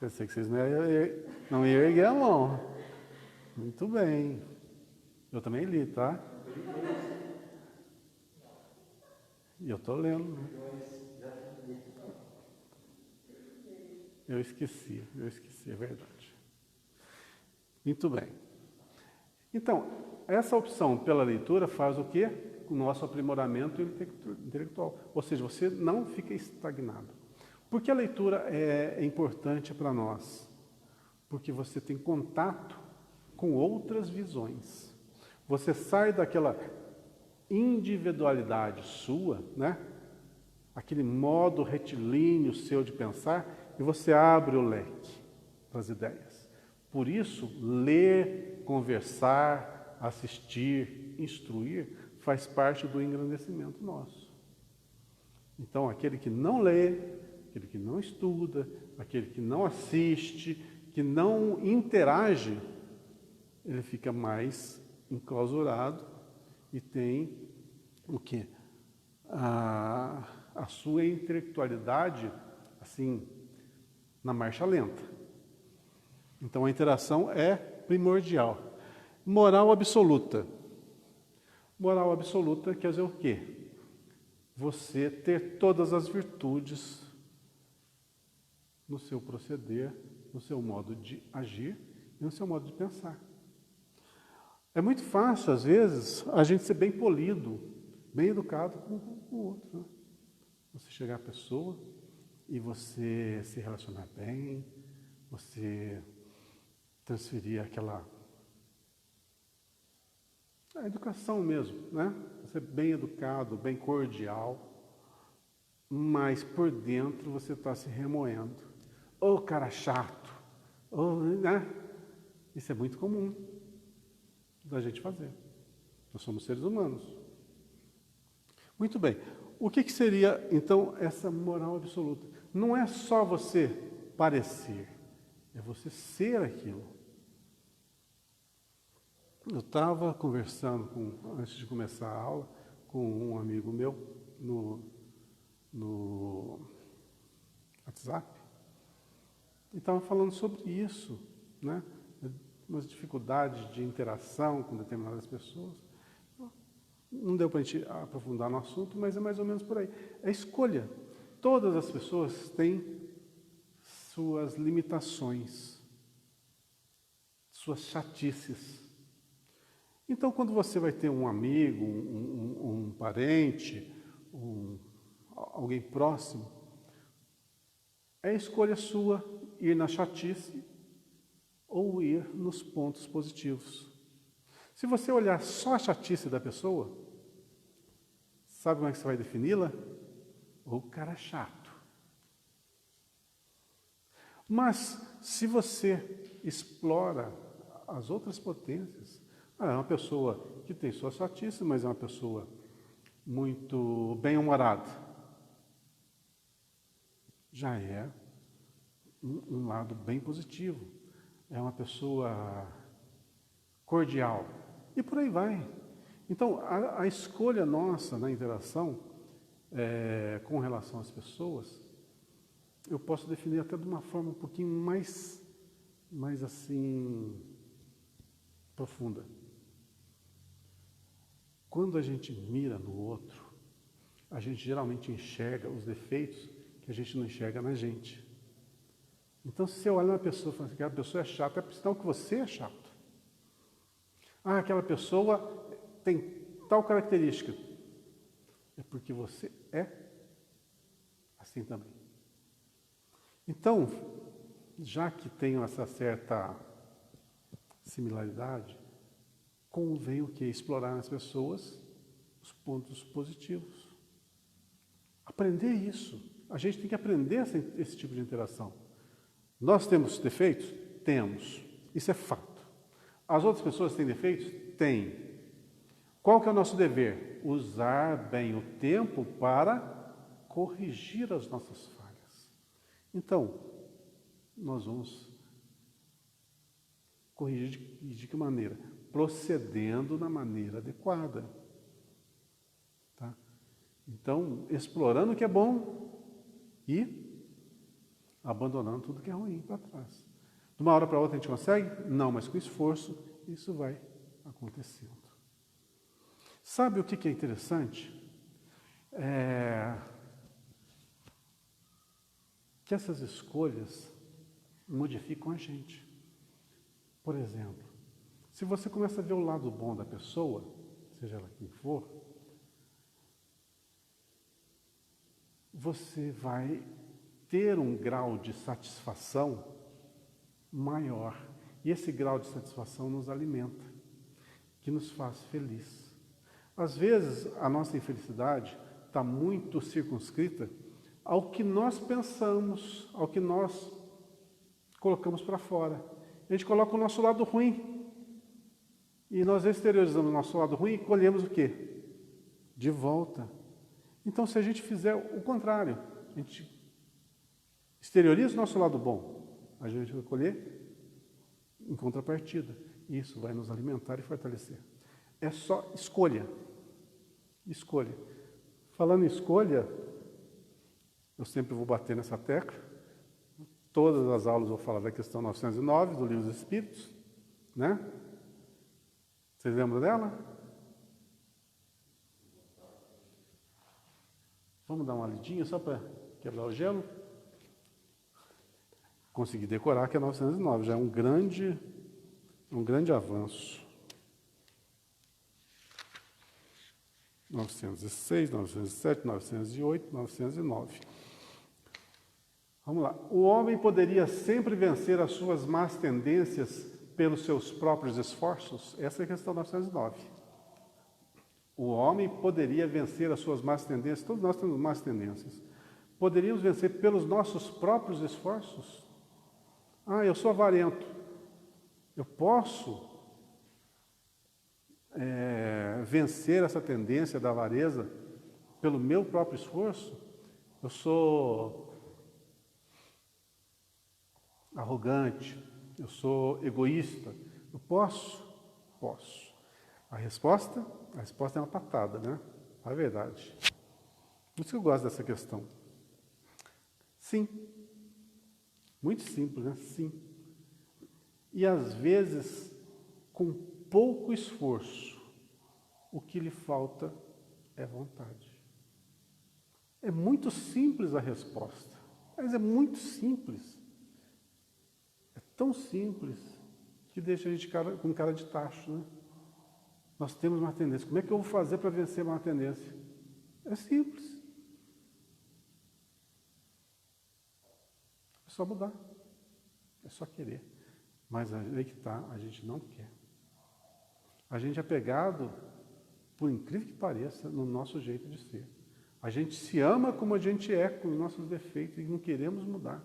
Pensei que vocês não iam erguer a mão. Muito bem. Eu também li, tá? E eu estou lendo. Eu esqueci, é verdade. Muito bem. Então, essa opção pela leitura faz o quê? O nosso aprimoramento intelectual. Ou seja, você não fica estagnado. Por que a leitura é importante para nós? Porque você tem contato com outras visões. Você sai daquela individualidade sua, né? Aquele modo retilíneo seu de pensar, e você abre o leque para as ideias. Por isso, ler, conversar, assistir, instruir, faz parte do engrandecimento nosso. Então, aquele que não lê, aquele que não estuda, aquele que não assiste, que não interage, ele fica mais enclausurado e tem o quê? A sua intelectualidade, assim, na marcha lenta. Então, a interação é primordial. Moral absoluta. Moral absoluta quer dizer o quê? Você ter todas as virtudes no seu proceder, no seu modo de agir e no seu modo de pensar. É muito fácil, às vezes, a gente ser bem polido, bem educado com o outro, né? Você chegar à pessoa e você se relacionar bem, você transferir a educação mesmo, né? Você bem educado, bem cordial, mas por dentro você está se remoendo. Ô, cara chato, né? Isso é muito comum da gente fazer. Nós somos seres humanos. Muito bem. O que seria, então, essa moral absoluta? Não é só você parecer, é você ser aquilo. Eu estava conversando, antes de começar a aula, com um amigo meu no WhatsApp, e estava falando sobre isso, né? Umas dificuldades de interação com determinadas pessoas. Não deu para a gente aprofundar no assunto, mas é mais ou menos por aí. É escolha. Todas as pessoas têm suas limitações, suas chatices. Então, quando você vai ter um amigo, um parente, alguém próximo, é escolha sua ir na chatice ou ir nos pontos positivos. Se você olhar só a chatice da pessoa, sabe como é que você vai defini-la? O cara chato. Mas, se você explora as outras potências, é uma pessoa que tem sua chatice, mas é uma pessoa muito bem-humorada. Já é um lado bem positivo. É uma pessoa cordial. E por aí vai. Então, a escolha nossa na interação com relação às pessoas eu posso definir até de uma forma um pouquinho mais assim, profunda. Quando a gente mira no outro, a gente geralmente enxerga os defeitos que a gente não enxerga na gente. Então, se você olha uma pessoa e fala assim, aquela pessoa é chata, é sinal que você é chato. Ah, aquela pessoa tem tal característica. É porque você é assim também. Então, já que tenho essa certa similaridade, convém o quê? Explorar nas pessoas os pontos positivos. Aprender isso. A gente tem que aprender esse tipo de interação. Nós temos defeitos? Temos. Isso é fato. As outras pessoas têm defeitos? Têm. Qual que é o nosso dever? Usar bem o tempo para corrigir as nossas falhas. Então, nós vamos corrigir de que maneira? Procedendo da maneira adequada. Tá? Então, explorando o que é bom e abandonando tudo que é ruim para trás. De uma hora para outra a gente consegue? Não, mas com esforço isso vai acontecendo. Sabe o que é interessante? Que essas escolhas modificam a gente. Por exemplo, se você começa a ver o lado bom da pessoa, seja ela quem for, você vai ter um grau de satisfação maior. E esse grau de satisfação nos alimenta, que nos faz feliz. Às vezes, a nossa infelicidade está muito circunscrita ao que nós pensamos, ao que nós colocamos para fora. A gente coloca o nosso lado ruim. E nós exteriorizamos o nosso lado ruim e colhemos o quê? De volta. Então, se a gente fizer o contrário, a gente exterioriza o nosso lado bom, a gente vai colher em contrapartida. Isso vai nos alimentar e fortalecer. É só escolha. Escolha. Falando em escolha, eu sempre vou bater nessa tecla. Todas as aulas eu vou falar da questão 909 do Livro dos Espíritos, né? Vocês lembram dela? Vamos dar uma lidinha só para quebrar o gelo? Consegui decorar que é 909, já é um grande avanço. 906, 907, 908, 909. Vamos lá. O homem poderia sempre vencer as suas más tendências pelos seus próprios esforços? Essa é a questão 909. O homem poderia vencer as suas más tendências? Todos nós temos más tendências. Poderíamos vencer pelos nossos próprios esforços? Ah, eu sou avarento. Eu posso vencer essa tendência da avareza pelo meu próprio esforço? Eu sou arrogante, eu sou egoísta. Eu posso? Posso. A resposta é uma patada, né? É verdade. Por isso que eu gosto dessa questão. Sim. Muito simples, né? Sim. E às vezes, com pouco esforço, o que lhe falta é vontade. É muito simples a resposta, mas é muito simples. É tão simples que deixa a gente com cara de tacho, né? Nós temos uma tendência. Como é que eu vou fazer para vencer uma tendência? É simples. É só mudar. É só querer. Mas aí que está, a gente não quer. A gente é pegado, por incrível que pareça, no nosso jeito de ser. A gente se ama como a gente é, com os nossos defeitos, e não queremos mudar.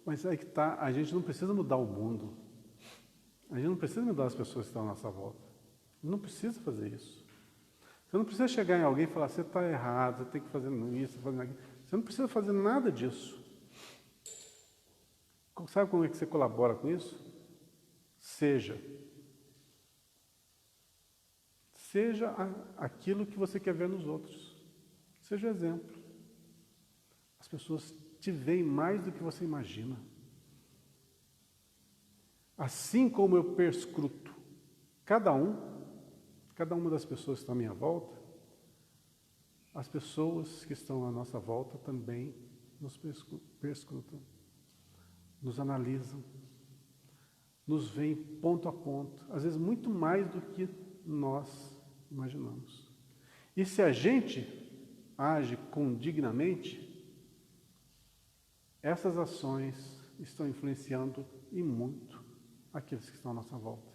Mas aí que está, a gente não precisa mudar o mundo. A gente não precisa mudar as pessoas que estão à nossa volta. Não precisa fazer isso. Você não precisa chegar em alguém e falar, você está errado, você tem que fazer isso, fazer aquilo. Você não precisa fazer nada disso. Sabe como é que você colabora com isso? Seja aquilo que você quer ver nos outros. Seja exemplo. As pessoas te veem mais do que você imagina. Assim como eu perscruto cada uma das pessoas que estão à minha volta, as pessoas que estão à nossa volta também nos perscrutam, nos analisam, nos veem ponto a ponto, às vezes muito mais do que nós imaginamos. E se a gente age condignamente, essas ações estão influenciando e muito aqueles que estão à nossa volta.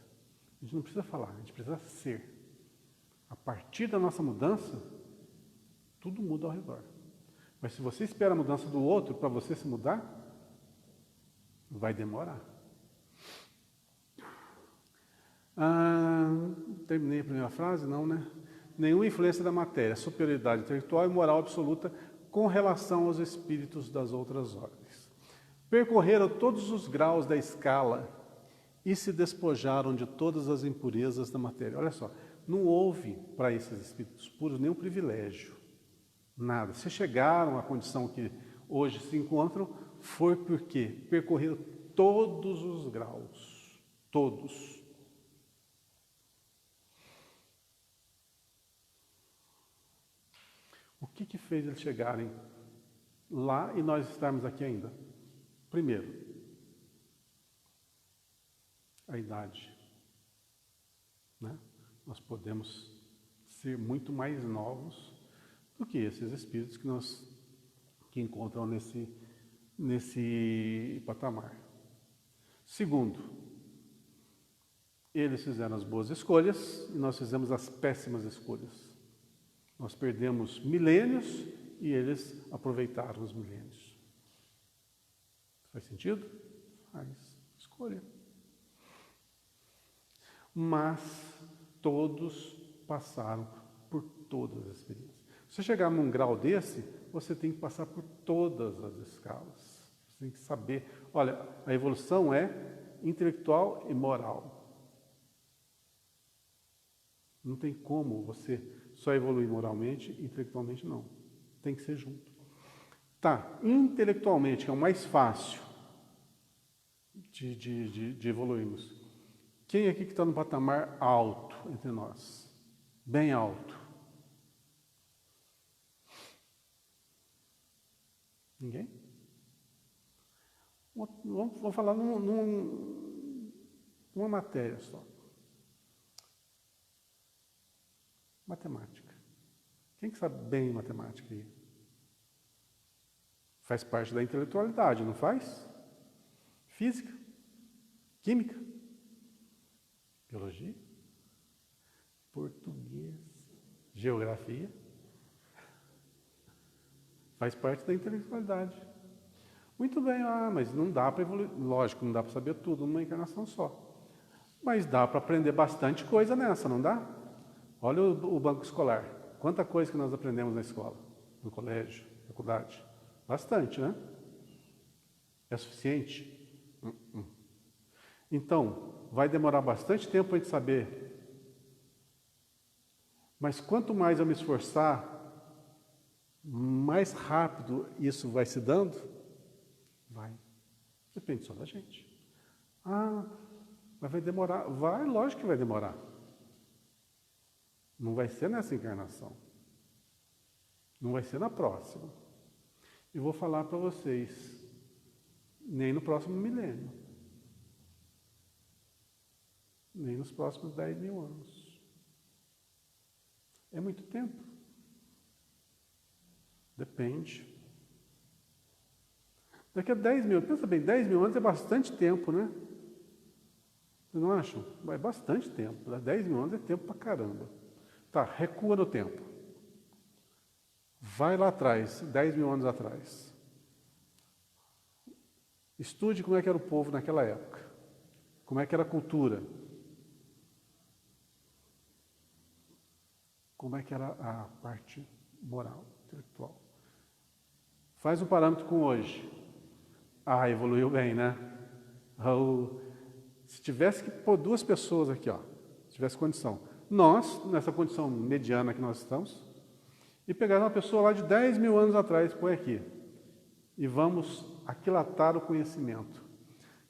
A gente não precisa falar, a gente precisa ser. A partir da nossa mudança, tudo muda ao redor. Mas se você espera a mudança do outro para você se mudar, vai demorar. Terminei a primeira frase? Não, né? Nenhuma influência da matéria, superioridade intelectual e moral absoluta com relação aos espíritos das outras ordens. Percorreram todos os graus da escala e se despojaram de todas as impurezas da matéria. Olha só, não houve para esses espíritos puros nenhum privilégio, nada. Se chegaram à condição que hoje se encontram, foi porque percorreram todos os graus, todos. O que fez eles chegarem lá e nós estarmos aqui ainda? Primeiro, a idade. Né? Nós podemos ser muito mais novos do que esses espíritos que encontram nesse patamar. Segundo, eles fizeram as boas escolhas e nós fizemos as péssimas escolhas. Nós perdemos milênios e eles aproveitaram os milênios. Faz sentido? Faz. Escolha. Mas todos passaram por todas as experiências. Se você chegar num grau desse, você tem que passar por todas as escalas. Você tem que saber. Olha, a evolução é intelectual e moral. Não tem como você só evoluir moralmente, intelectualmente não. Tem que ser junto. Tá, intelectualmente, que é o mais fácil de evoluirmos. Quem aqui que está no patamar alto entre nós? Bem alto. Ninguém? Vamos falar numa matéria só. Matemática. Quem que sabe bem matemática aí? Faz parte da intelectualidade, não faz? Física? Química? Biologia? Português? Geografia? Faz parte da intelectualidade. Muito bem, mas não dá para evoluir. Lógico, não dá para saber tudo numa encarnação só. Mas dá para aprender bastante coisa nessa, não dá? Olha o banco escolar. Quanta coisa que nós aprendemos na escola, no colégio, na faculdade. Bastante, né? É suficiente? Então, vai demorar bastante tempo para a gente saber. Mas quanto mais eu me esforçar, mais rápido isso vai se dando? Vai. Depende só da gente. Mas vai demorar. Vai, lógico que vai demorar. Não vai ser nessa encarnação. Não vai ser na próxima. E vou falar para vocês, nem no próximo milênio. Nem nos próximos 10.000 anos. É muito tempo. Depende. Daqui a 10.000, pensa bem, 10.000 anos é bastante tempo, né? Vocês não acham? É bastante tempo. 10.000 anos é tempo pra caramba. Tá, recua no tempo. Vai lá atrás, 10.000 anos atrás. Estude como é que era o povo naquela época. Como é que era a cultura? Como é que era a parte moral, intelectual? Faz um parâmetro com hoje. Evoluiu bem, né? Se tivesse que pôr duas pessoas aqui, ó, se tivesse condição, nós, nessa condição mediana que nós estamos, e pegar uma pessoa lá de 10 mil anos atrás, põe aqui, e vamos aquilatar o conhecimento.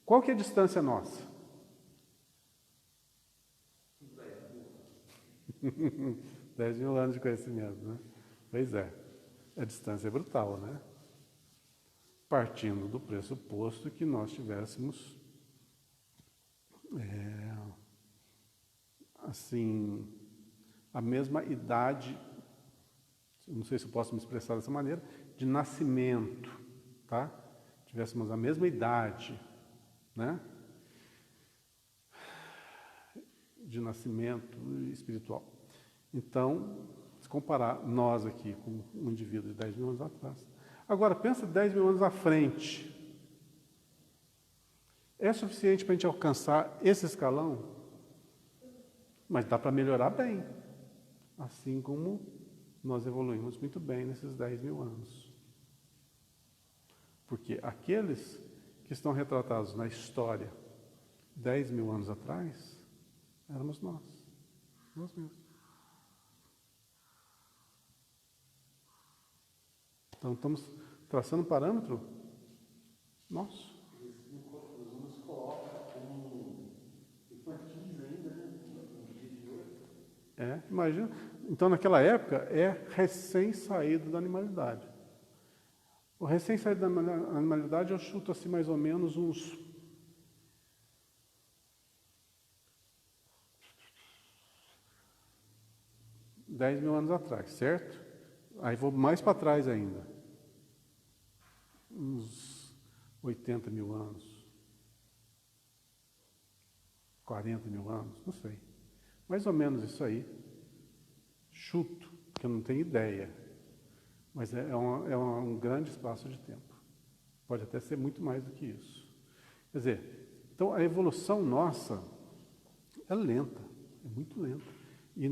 Qual que é a distância nossa? 10 mil anos de conhecimento, né? Pois é, a distância é brutal, né? Partindo do pressuposto que nós tivéssemos, assim, a mesma idade, não sei se eu posso me expressar dessa maneira, de nascimento, tá? Tivéssemos a mesma idade, né? De nascimento espiritual. Então, se comparar nós aqui com um indivíduo de 10 mil anos atrás. Agora, pensa 10 mil anos à frente. É suficiente para a gente alcançar esse escalão? Mas dá para melhorar bem. Assim como nós evoluímos muito bem nesses 10 mil anos. Porque aqueles que estão retratados na história 10 mil anos atrás, éramos nós mesmos. Então, estamos traçando um parâmetro nosso. Nos coloca como infantis ainda, né? No dia de hoje. Imagina. Então, naquela época, é recém-saído da animalidade. O recém-saído da animalidade, eu chuto assim mais ou menos uns 10 mil anos atrás, certo? Aí vou mais para trás ainda. Uns 80 mil anos. 40 mil anos, não sei. Mais ou menos isso aí. Chuto, que eu não tenho ideia. Mas é um grande espaço de tempo. Pode até ser muito mais do que isso. Quer dizer, então a evolução nossa é lenta, é muito lenta. E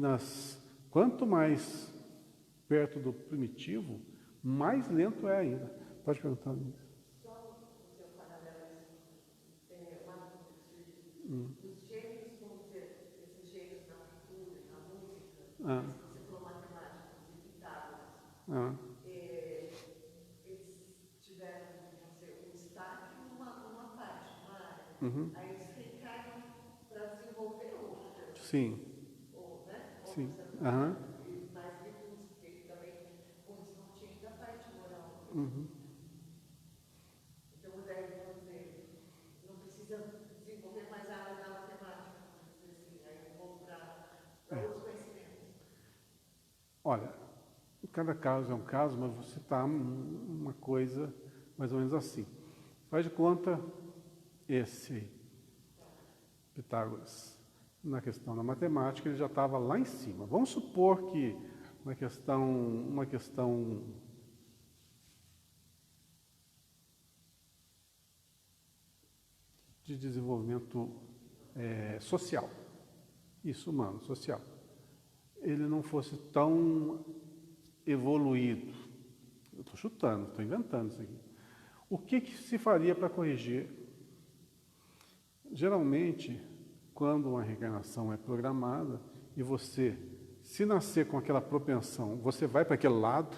quanto mais perto do primitivo, mais lento é ainda. Pode perguntar, Luiz. Só o seu paralelo, tem uma dúvida que surgiu. Os gênios, vamos dizer, esses gênios na pintura, na música, você falou matemática, de Pitágoras, eles tiveram, vamos dizer, um destaque numa parte, numa área. Aí eles reencarnam para desenvolver outras. Sim. Né? Sim. Mais virtudes, porque também muitos não tinham da parte moral. Então, daí, vamos dizer, não precisa desenvolver mais a área da matemática, vamos dizer assim, aí vamos para outros conhecimentos. Olha, cada caso é um caso, mas você está uma coisa mais ou menos assim. Faz de conta esse Pitágoras, na questão da matemática, ele já estava lá em cima. Vamos supor que uma questão de desenvolvimento social, isso humano, social, ele não fosse tão evoluído. Eu estou chutando, estou inventando isso aqui. O que se faria para corrigir? Geralmente, quando uma reencarnação é programada e você, se nascer com aquela propensão, você vai para aquele lado,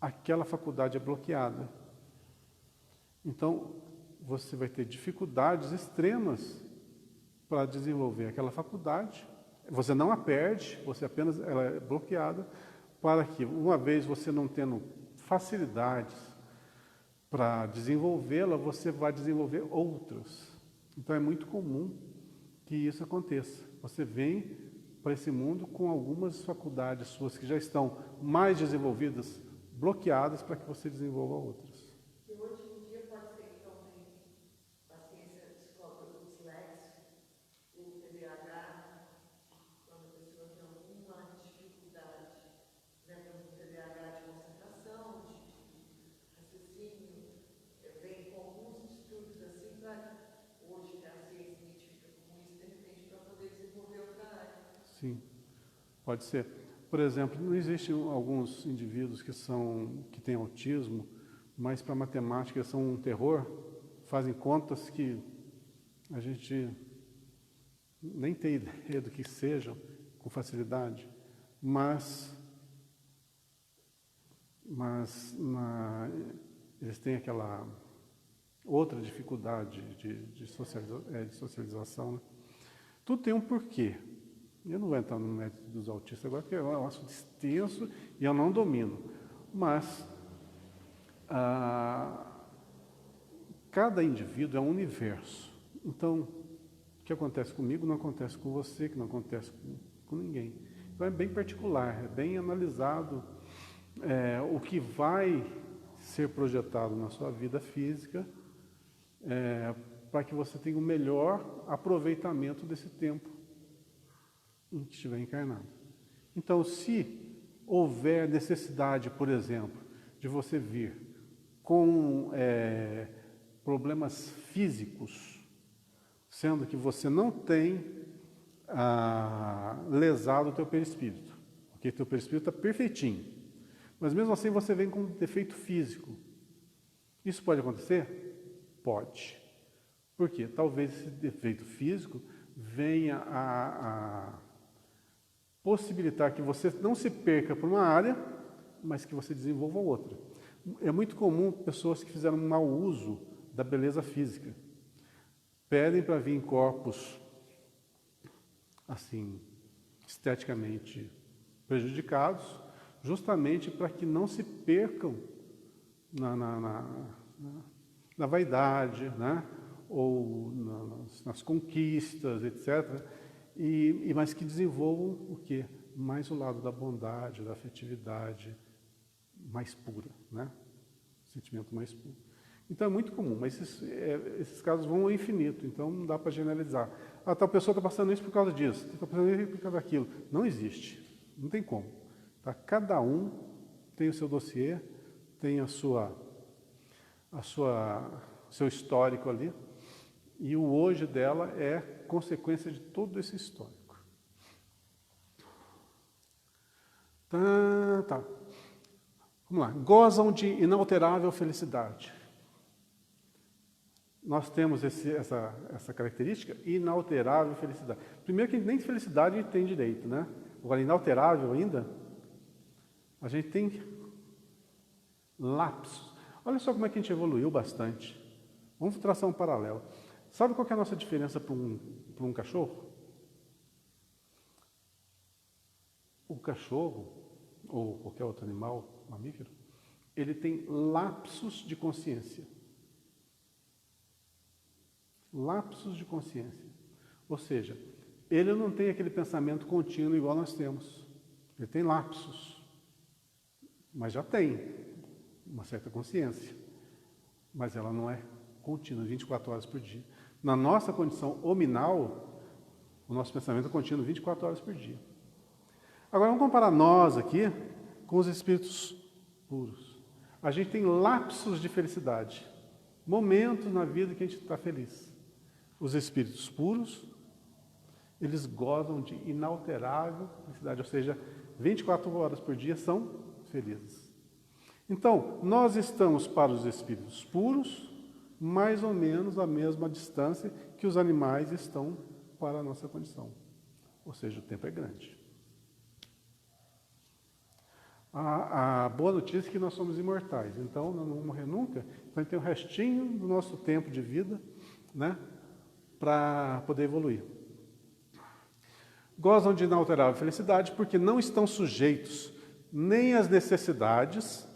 aquela faculdade é bloqueada. Então, você vai ter dificuldades extremas para desenvolver aquela faculdade. Você não a perde, ela é bloqueada, para que, uma vez você não tendo facilidades para desenvolvê-la, você vai desenvolver outras. Então, é muito comum que isso aconteça. Você vem para esse mundo com algumas faculdades suas que já estão mais desenvolvidas, bloqueadas, para que você desenvolva outras. E hoje em dia pode ser que também a ciência descobre o dislexia, o TDAH, quando a pessoa tem alguma dificuldade, né, como TDAH de concentração, de raciocínio, vem com alguns estudos assim para hoje a ciência Sim, pode ser. Por exemplo, não existem alguns indivíduos que têm autismo, mas para matemática são um terror, fazem contas que a gente nem tem ideia do que sejam com facilidade, mas eles têm aquela outra dificuldade de socialização, né? Tudo tem um porquê. Eu não vou entrar no mérito dos autistas agora, porque é um assunto extenso e eu não domino. Mas cada indivíduo é um universo. Então, o que acontece comigo não acontece com você, que não acontece com ninguém. Então é bem particular, é bem analisado o que vai ser projetado na sua vida física para que você tenha o melhor aproveitamento desse tempo em que estiver encarnado. Então, se houver necessidade, por exemplo, de você vir com problemas físicos, sendo que você não tem lesado o teu perispírito, porque o teu perispírito está perfeitinho, mas mesmo assim você vem com um defeito físico. Isso pode acontecer? Pode. Por quê? Talvez esse defeito físico venha a possibilitar que você não se perca por uma área, mas que você desenvolva outra. É muito comum pessoas que fizeram um mau uso da beleza física. Pedem para vir em corpos, assim, esteticamente prejudicados, justamente para que não se percam na vaidade, né? Ou nas conquistas, etc., mas que desenvolvam o quê? Mais o lado da bondade, da afetividade mais pura, né? O sentimento mais puro. Então é muito comum, mas esses casos vão ao infinito, então não dá para generalizar. Tal pessoa está passando isso por causa disso, está passando isso por causa daquilo. Não existe, não tem como. Tá? Cada um tem o seu dossiê, tem seu histórico ali, e o hoje dela é consequência de todo esse histórico. Tá. Vamos lá. Gozam de inalterável felicidade. Nós temos essa característica, inalterável felicidade. Primeiro que nem felicidade a gente tem direito, né? Agora, inalterável ainda, a gente tem lapsos. Olha só como é que a gente evoluiu bastante. Vamos traçar um paralelo. Sabe qual que é a nossa diferença para um cachorro? O cachorro, ou qualquer outro animal mamífero, ele tem lapsos de consciência. Lapsos de consciência. Ou seja, ele não tem aquele pensamento contínuo igual nós temos. Ele tem lapsos, mas já tem uma certa consciência. Mas ela não é contínua, 24 horas por dia. Na nossa condição hominal, o nosso pensamento é contínuo 24 horas por dia. Agora vamos comparar nós aqui com os espíritos puros. A gente tem lapsos de felicidade, momentos na vida que a gente está feliz. Os espíritos puros, eles gozam de inalterável felicidade, ou seja, 24 horas por dia são felizes. Então, nós estamos para os espíritos puros, mais ou menos a mesma distância que os animais estão para a nossa condição. Ou seja, o tempo é grande. A boa notícia é que nós somos imortais, então não vamos morrer nunca, então a gente tem o restinho do nosso tempo de vida, né, para poder evoluir. Gozam de inalterável felicidade porque não estão sujeitos nem às necessidades,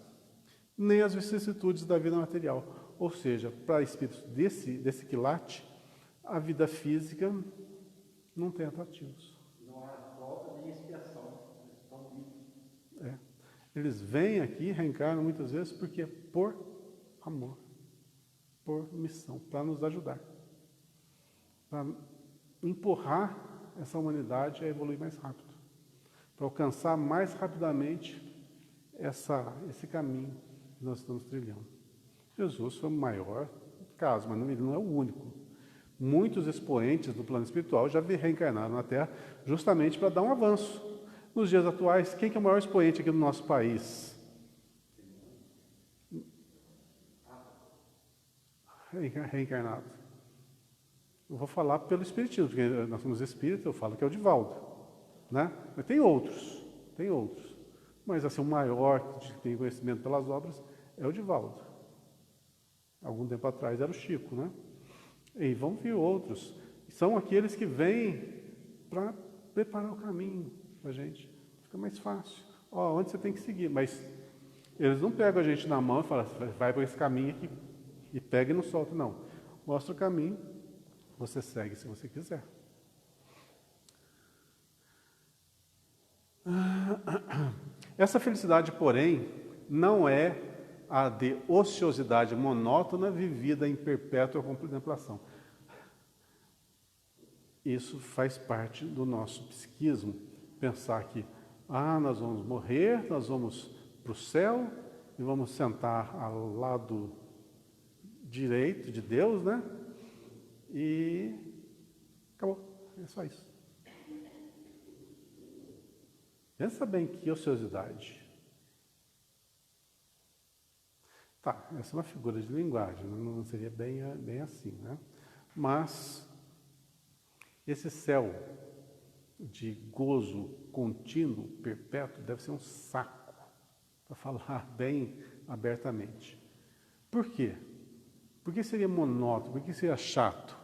nem às vicissitudes da vida material. Ou seja, para espíritos desse quilate, a vida física não tem atrativos. Não há prova nem expiação, eles estão livres. Eles vêm aqui, reencarnam muitas vezes, porque por amor, por missão, para nos ajudar, para empurrar essa humanidade a evoluir mais rápido, para alcançar mais rapidamente esse caminho que nós estamos trilhando. Jesus foi o maior caso, mas ele não é o único. Muitos expoentes do plano espiritual já reencarnaram na Terra justamente para dar um avanço. Nos dias atuais, quem que é o maior expoente aqui no nosso país? Reencarnado. Eu vou falar pelo Espiritismo, porque nós somos espíritas, eu falo que é o Divaldo, né? Mas tem outros. Mas assim, o maior que tem conhecimento pelas obras é o Divaldo. Algum tempo atrás era o Chico, né? E vão vir outros. São aqueles que vêm para preparar o caminho para a gente. Fica mais fácil. Ó, onde você tem que seguir. Mas eles não pegam a gente na mão e falam, vai por esse caminho aqui e pega e não solta. Não. Mostra o caminho, você segue se você quiser. Essa felicidade, porém, não é a de ociosidade monótona vivida em perpétua contemplação. Isso faz parte do nosso psiquismo, pensar que nós vamos morrer, nós vamos para o céu e vamos sentar ao lado direito de Deus, né? E acabou, é só isso. Pensa bem que ociosidade. Tá, essa é uma figura de linguagem, não seria bem assim, né? Mas esse céu de gozo contínuo, perpétuo, deve ser um saco, para falar bem abertamente. Por quê? Por que seria monótono? Por que seria chato?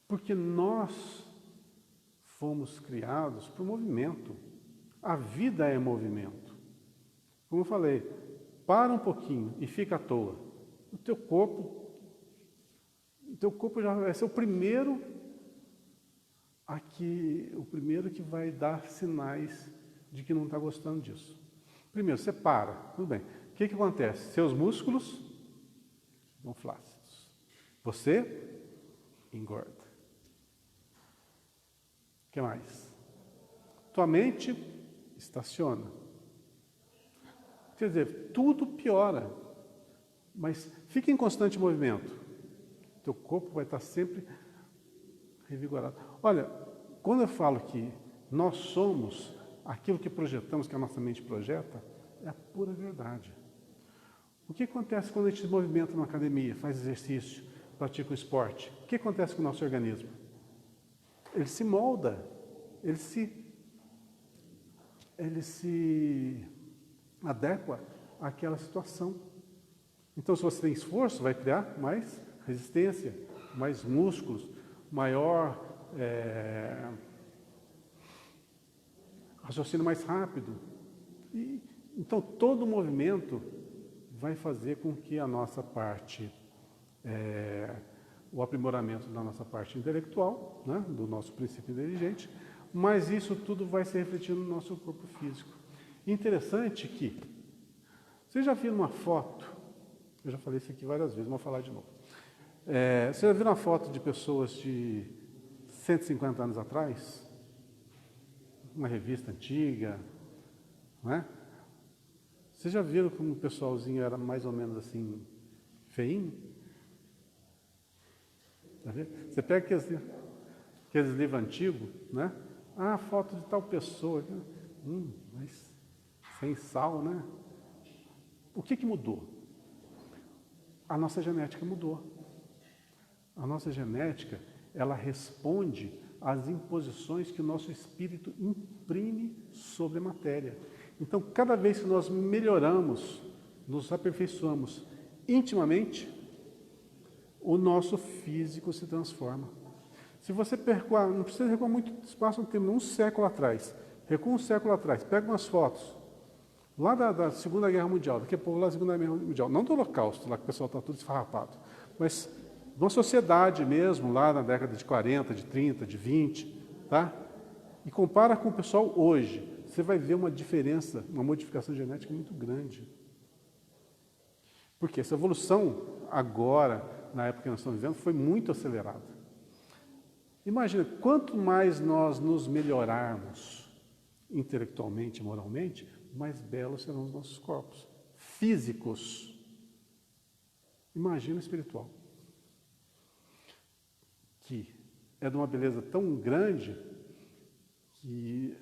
Porque nós fomos criados por movimento. A vida é movimento. Como eu falei, para um pouquinho e fica à toa. O teu corpo já vai ser o primeiro que vai dar sinais de que não está gostando disso. Primeiro, você para, tudo bem. O que acontece? Seus músculos vão flácidos. Você engorda. O que mais? Tua mente estaciona. Quer dizer, tudo piora, mas fica em constante movimento. Teu corpo vai estar sempre revigorado. Olha, quando eu falo que nós somos aquilo que projetamos, que a nossa mente projeta, é a pura verdade. O que acontece quando a gente se movimenta numa academia, faz exercício, pratica um esporte? O que acontece com o nosso organismo? Ele se molda, ele se adequa àquela situação. Então, se você tem esforço, vai criar mais resistência, mais músculos, maior raciocínio mais rápido. Então, todo movimento vai fazer com que a nossa parte, o aprimoramento da nossa parte intelectual, né, do nosso princípio inteligente, mas isso tudo vai se refletir no nosso corpo físico. Interessante que, vocês já viram uma foto, eu já falei isso aqui várias vezes, mas vou falar de novo. Você já viu uma foto de pessoas de 150 anos atrás? Uma revista antiga, não é? Vocês já viram como o pessoalzinho era mais ou menos assim, feinho? Tá vendo? Você pega aqueles livros antigos, né? Foto de tal pessoa. Mas sem sal, né? O que mudou? A nossa genética mudou. A nossa genética, ela responde às imposições que o nosso espírito imprime sobre a matéria. Então, cada vez que nós melhoramos, nos aperfeiçoamos intimamente, o nosso físico se transforma. Se você percoar, não precisa recuar muito espaço, não tem um século atrás. Recua um século atrás, pega umas fotos, lá da Segunda Guerra Mundial, daqui a pouco lá da Segunda Guerra Mundial, não do Holocausto, lá que o pessoal está tudo esfarrapado, mas de uma sociedade mesmo, lá na década de 40, de 30, de 20, tá? E compara com o pessoal hoje, você vai ver uma diferença, uma modificação genética muito grande. Porque essa evolução agora, na época que nós estamos vivendo, foi muito acelerada. Imagina, quanto mais nós nos melhorarmos intelectualmente, moralmente, mais belos serão os nossos corpos físicos. Imagina o espiritual. que é de uma beleza tão grande que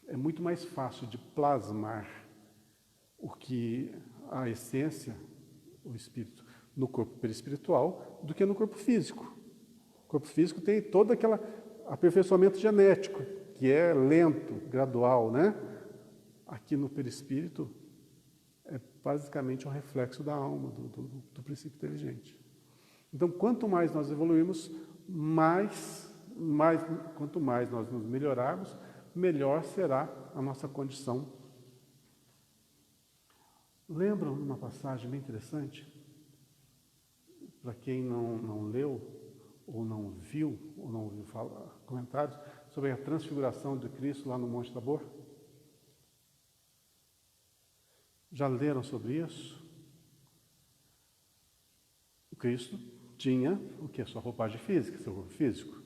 é muito mais fácil de plasmar o que a essência, o espírito, no corpo perispiritual do que no corpo físico. O corpo físico tem todo aquele aperfeiçoamento genético, que é lento, gradual, né? Aqui no perispírito é basicamente um reflexo da alma, do princípio inteligente. Então, quanto mais nós evoluirmos, quanto mais nós nos melhorarmos, melhor será a nossa condição. Lembram uma passagem bem interessante? Para quem não leu, ou não viu falar, comentários sobre a transfiguração de Cristo lá no Monte Tabor? Já leram sobre isso? O Cristo tinha o que? Sua roupagem física, seu corpo físico.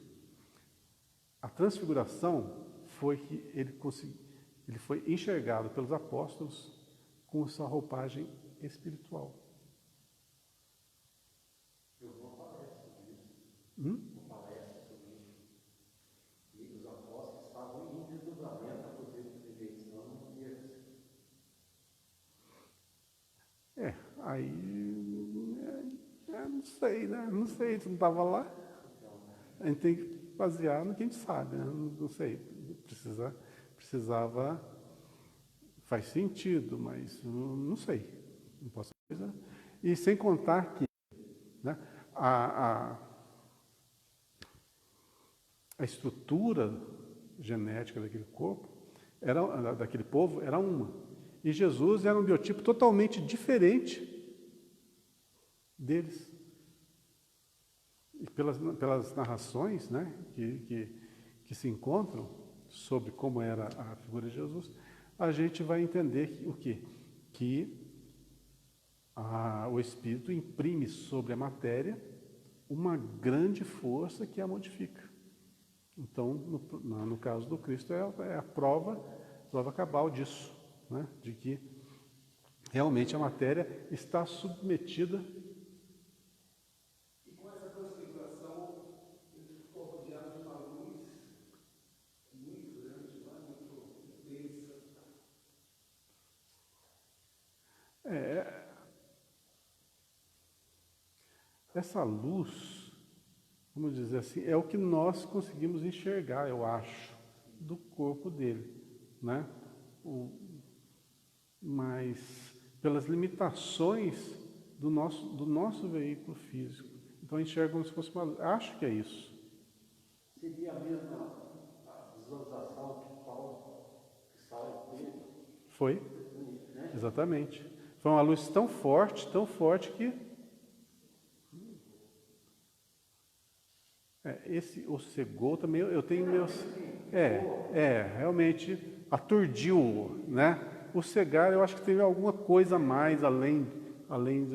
A transfiguração foi que ele foi enxergado pelos apóstolos com sua roupagem espiritual. Eu vou falar sobre isso. Uma palestra sobre isso. E os apóstolos estavam em desdobramento a poder de rejeição e não sei, né? Não sei, você não estava lá. A gente tem que basear no que a gente sabe, né? Não sei, precisava, faz sentido, mas não sei, não posso dizer. E sem contar que, né, a estrutura genética daquele corpo, daquele povo, era uma. E Jesus era um biotipo totalmente diferente deles. E pelas narrações, né, que se encontram sobre como era a figura de Jesus, a gente vai entender o quê? Que o Espírito imprime sobre a matéria uma grande força que a modifica. Então, no caso do Cristo, é a prova cabal disso, né? De que realmente a matéria está submetida. E com essa transfiguração, ele ficou rodeado de uma luz muito grande, muito densa. Essa luz, vamos dizer assim, é o que nós conseguimos enxergar, eu acho, do corpo dele, né? Mas pelas limitações do nosso veículo físico. Então enxerga como se fosse uma luz. Acho que é isso. seria a mesma visualização que Saulo teve. Foi, Né? exatamente. Foi uma luz tão forte que o cegou também, eu tenho meus... realmente aturdiu, né? O cegar, eu acho que teve alguma coisa a mais, além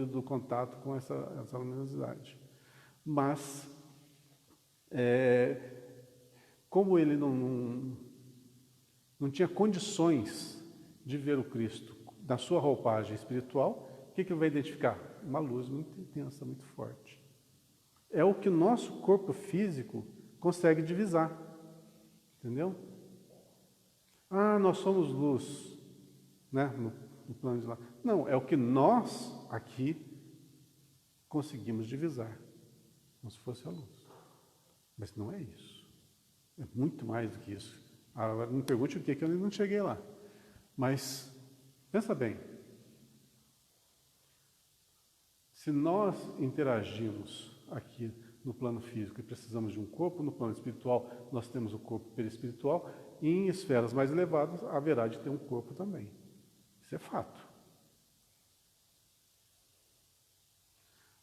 do contato com essa luminosidade. Mas, como ele não tinha condições de ver o Cristo na sua roupagem espiritual, o que ele vai identificar? Uma luz muito intensa, muito forte. É o que o nosso corpo físico consegue divisar. Entendeu? Nós somos luz, né? No plano de lá. Não, é o que nós aqui conseguimos divisar, como se fosse a luz. Mas não é isso. É muito mais do que isso. Agora não me pergunte o que eu não cheguei lá. Mas pensa bem. Se nós interagimos aqui no plano físico e precisamos de um corpo, no plano espiritual nós temos o corpo perispiritual, e em esferas mais elevadas haverá de ter um corpo também. Isso é fato.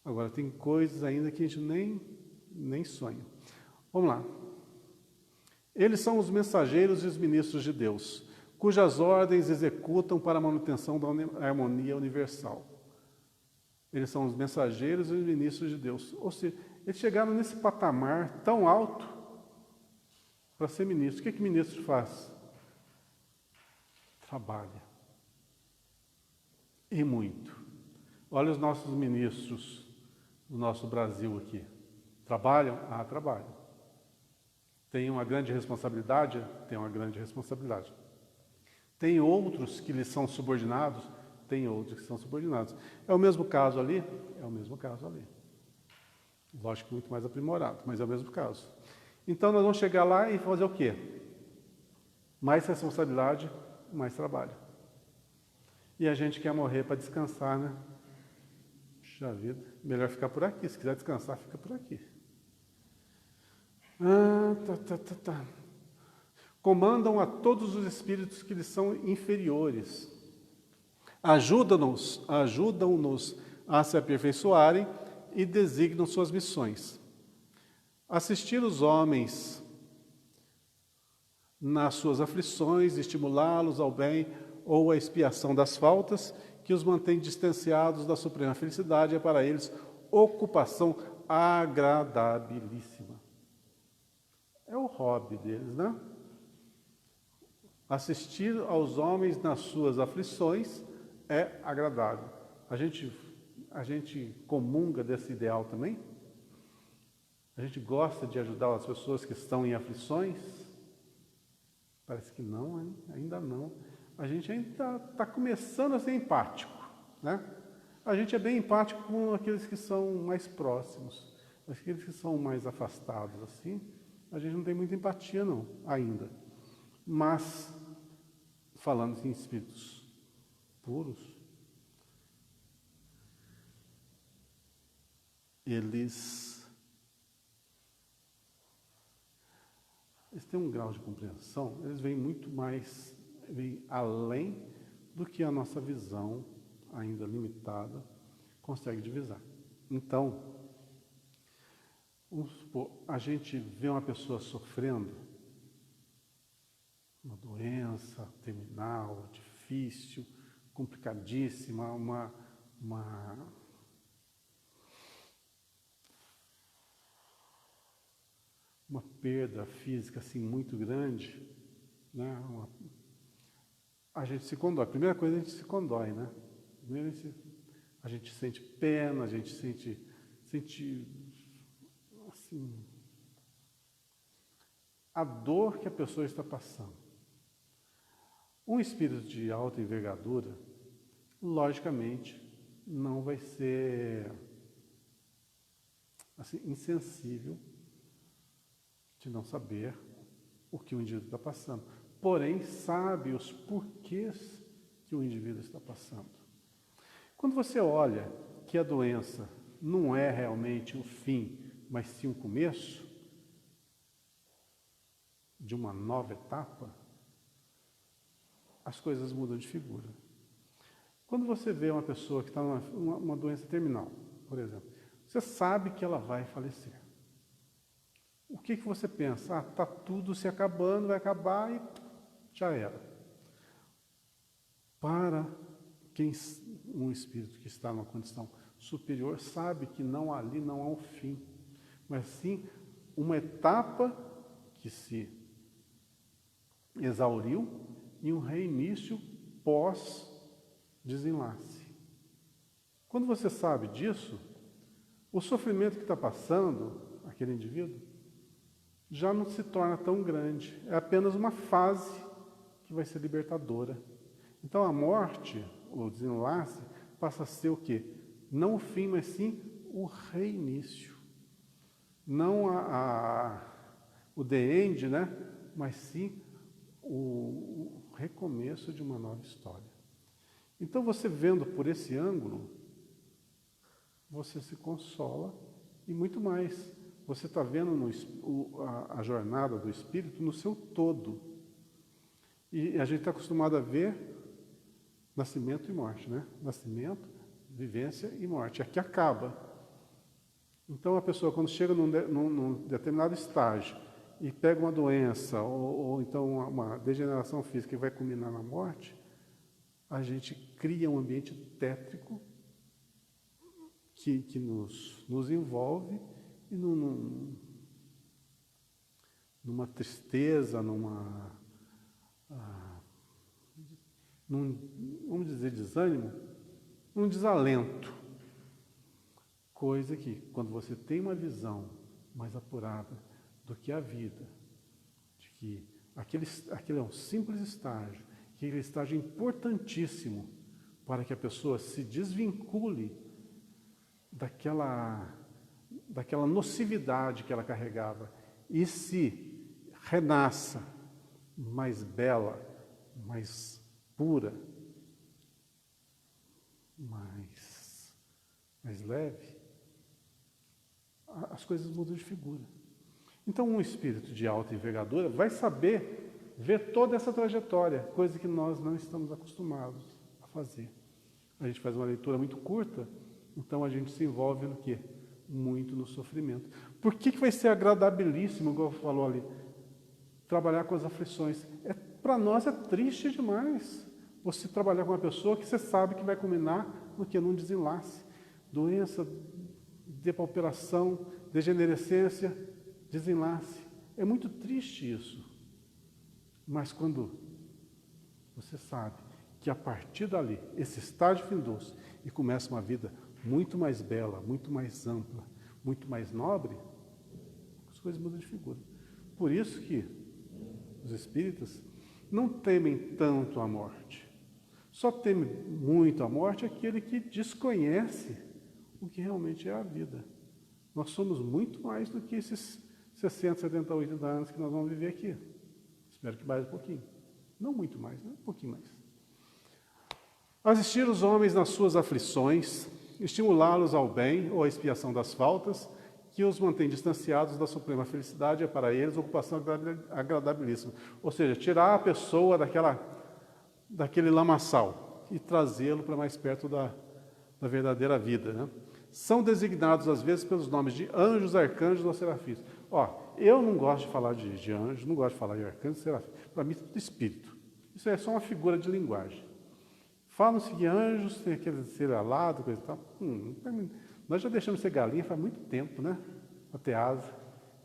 Agora, tem coisas ainda que a gente nem sonha. Vamos lá. Eles são os mensageiros e os ministros de Deus, cujas ordens executam para a manutenção da harmonia universal. Eles são os mensageiros e os ministros de Deus. Ou seja, eles chegaram nesse patamar tão alto para ser ministro. O que ministro faz? Trabalha. E muito. Olha os nossos ministros no nosso Brasil aqui? Trabalham? Ah, trabalham. Tem uma grande responsabilidade? Tem uma grande responsabilidade. Tem outros que lhes são subordinados? Tem outros que são subordinados. É o mesmo caso ali? É o mesmo caso ali. Lógico que muito mais aprimorado, mas é o mesmo caso. Então nós vamos chegar lá e fazer o quê? Mais responsabilidade, mais trabalho. E a gente quer morrer para descansar, né? Puxa vida, melhor ficar por aqui. Se quiser descansar, fica por aqui. Comandam a todos os espíritos que lhes são inferiores. Ajudam-nos a se aperfeiçoarem e designam suas missões. Assistir os homens nas suas aflições, estimulá-los ao bem ou à expiação das faltas que os mantém distanciados da suprema felicidade é para eles ocupação agradabilíssima. É o hobby deles, né? Assistir aos homens nas suas aflições é agradável. A gente comunga desse ideal também? A gente gosta de ajudar as pessoas que estão em aflições? Parece que não, hein? Ainda não. A gente ainda está começando a ser empático, né? A gente é bem empático com aqueles que são mais próximos, aqueles que são mais afastados, assim. A gente não tem muita empatia, não, ainda. Mas, falando em espíritos puros, eles têm um grau de compreensão, eles vêm muito mais, vêm além do que a nossa visão, ainda limitada, consegue divisar. Então, vamos supor, a gente vê uma pessoa sofrendo, uma doença terminal, difícil, complicadíssima, uma perda física assim muito grande, né? A gente se condói. A primeira coisa, a gente se condói, né? Primeiro a gente sente pena, a gente sente assim, a dor que a pessoa está passando. Um espírito de alta envergadura, logicamente, não vai ser assim, insensível de não saber o que o indivíduo está passando. Porém, sabe os porquês que o indivíduo está passando. Quando você olha que a doença não é realmente o fim, mas sim o começo de uma nova etapa, as coisas mudam de figura. Quando você vê uma pessoa que está numa doença terminal, por exemplo, você sabe que ela vai falecer. O que você pensa? Está tudo se acabando, vai acabar e já era. Para quem um espírito que está numa condição superior sabe que ali não há um fim, mas sim uma etapa que se exauriu e um reinício pós-desenlace. Quando você sabe disso, o sofrimento que está passando aquele indivíduo já não se torna tão grande. É apenas uma fase que vai ser libertadora. Então a morte, o desenlace, passa a ser o quê? Não o fim, mas sim o reinício. Não o the end, né? Mas sim o recomeço de uma nova história. Então você vendo por esse ângulo, você se consola e muito mais. Você está vendo a jornada do espírito no seu todo. E a gente está acostumado a ver nascimento e morte, né? Nascimento, vivência e morte. Aqui acaba. Então a pessoa, quando chega num determinado estágio e pega uma doença ou então uma degeneração física que vai culminar na morte, a gente cria um ambiente tétrico que nos envolve e numa tristeza, vamos dizer, desânimo, num desalento. Coisa que, quando você tem uma visão mais apurada do que a vida, de que aquele é um simples estágio, que aquele estágio é importantíssimo para que a pessoa se desvincule daquela nocividade que ela carregava e se renasça mais bela, mais pura, mais leve, as coisas mudam de figura. Então, um espírito de alta envergadura vai saber ver toda essa trajetória, coisa que nós não estamos acostumados a fazer. A gente faz uma leitura muito curta, então a gente se envolve no quê? Muito no sofrimento. Por que vai ser agradabilíssimo, igual falou ali, trabalhar com as aflições? Para nós é triste demais você trabalhar com uma pessoa que você sabe que vai culminar no que? Num desenlace. Doença, depauperação, degenerescência, desenlace. É muito triste isso. Mas quando você sabe que a partir dali, esse estágio findou-se e começa uma vida muito mais bela, muito mais ampla, muito mais nobre, as coisas mudam de figura. Por isso que os espíritas não temem tanto a morte. Só teme muito a morte aquele que desconhece o que realmente é a vida. Nós somos muito mais do que esses 60, 70, 80 anos que nós vamos viver aqui. Espero que mais um pouquinho. Não muito mais, né? Um pouquinho mais. Assistir os homens nas suas aflições, estimulá-los ao bem ou à expiação das faltas, que os mantém distanciados da suprema felicidade, é para eles ocupação agradabilíssima. Ou seja, tirar a pessoa daquele lamaçal e trazê-lo para mais perto da verdadeira vida, né? São designados, às vezes, pelos nomes de anjos, arcanjos ou serafins. Eu não gosto de falar de anjos, não gosto de falar de arcanjos e serafins. Para mim, é tudo espírito. Isso é só uma figura de linguagem. Falam-se que anjos têm aquele ser alado, coisa e tal. Nós já deixamos ser galinha faz muito tempo, né? Para ter asa.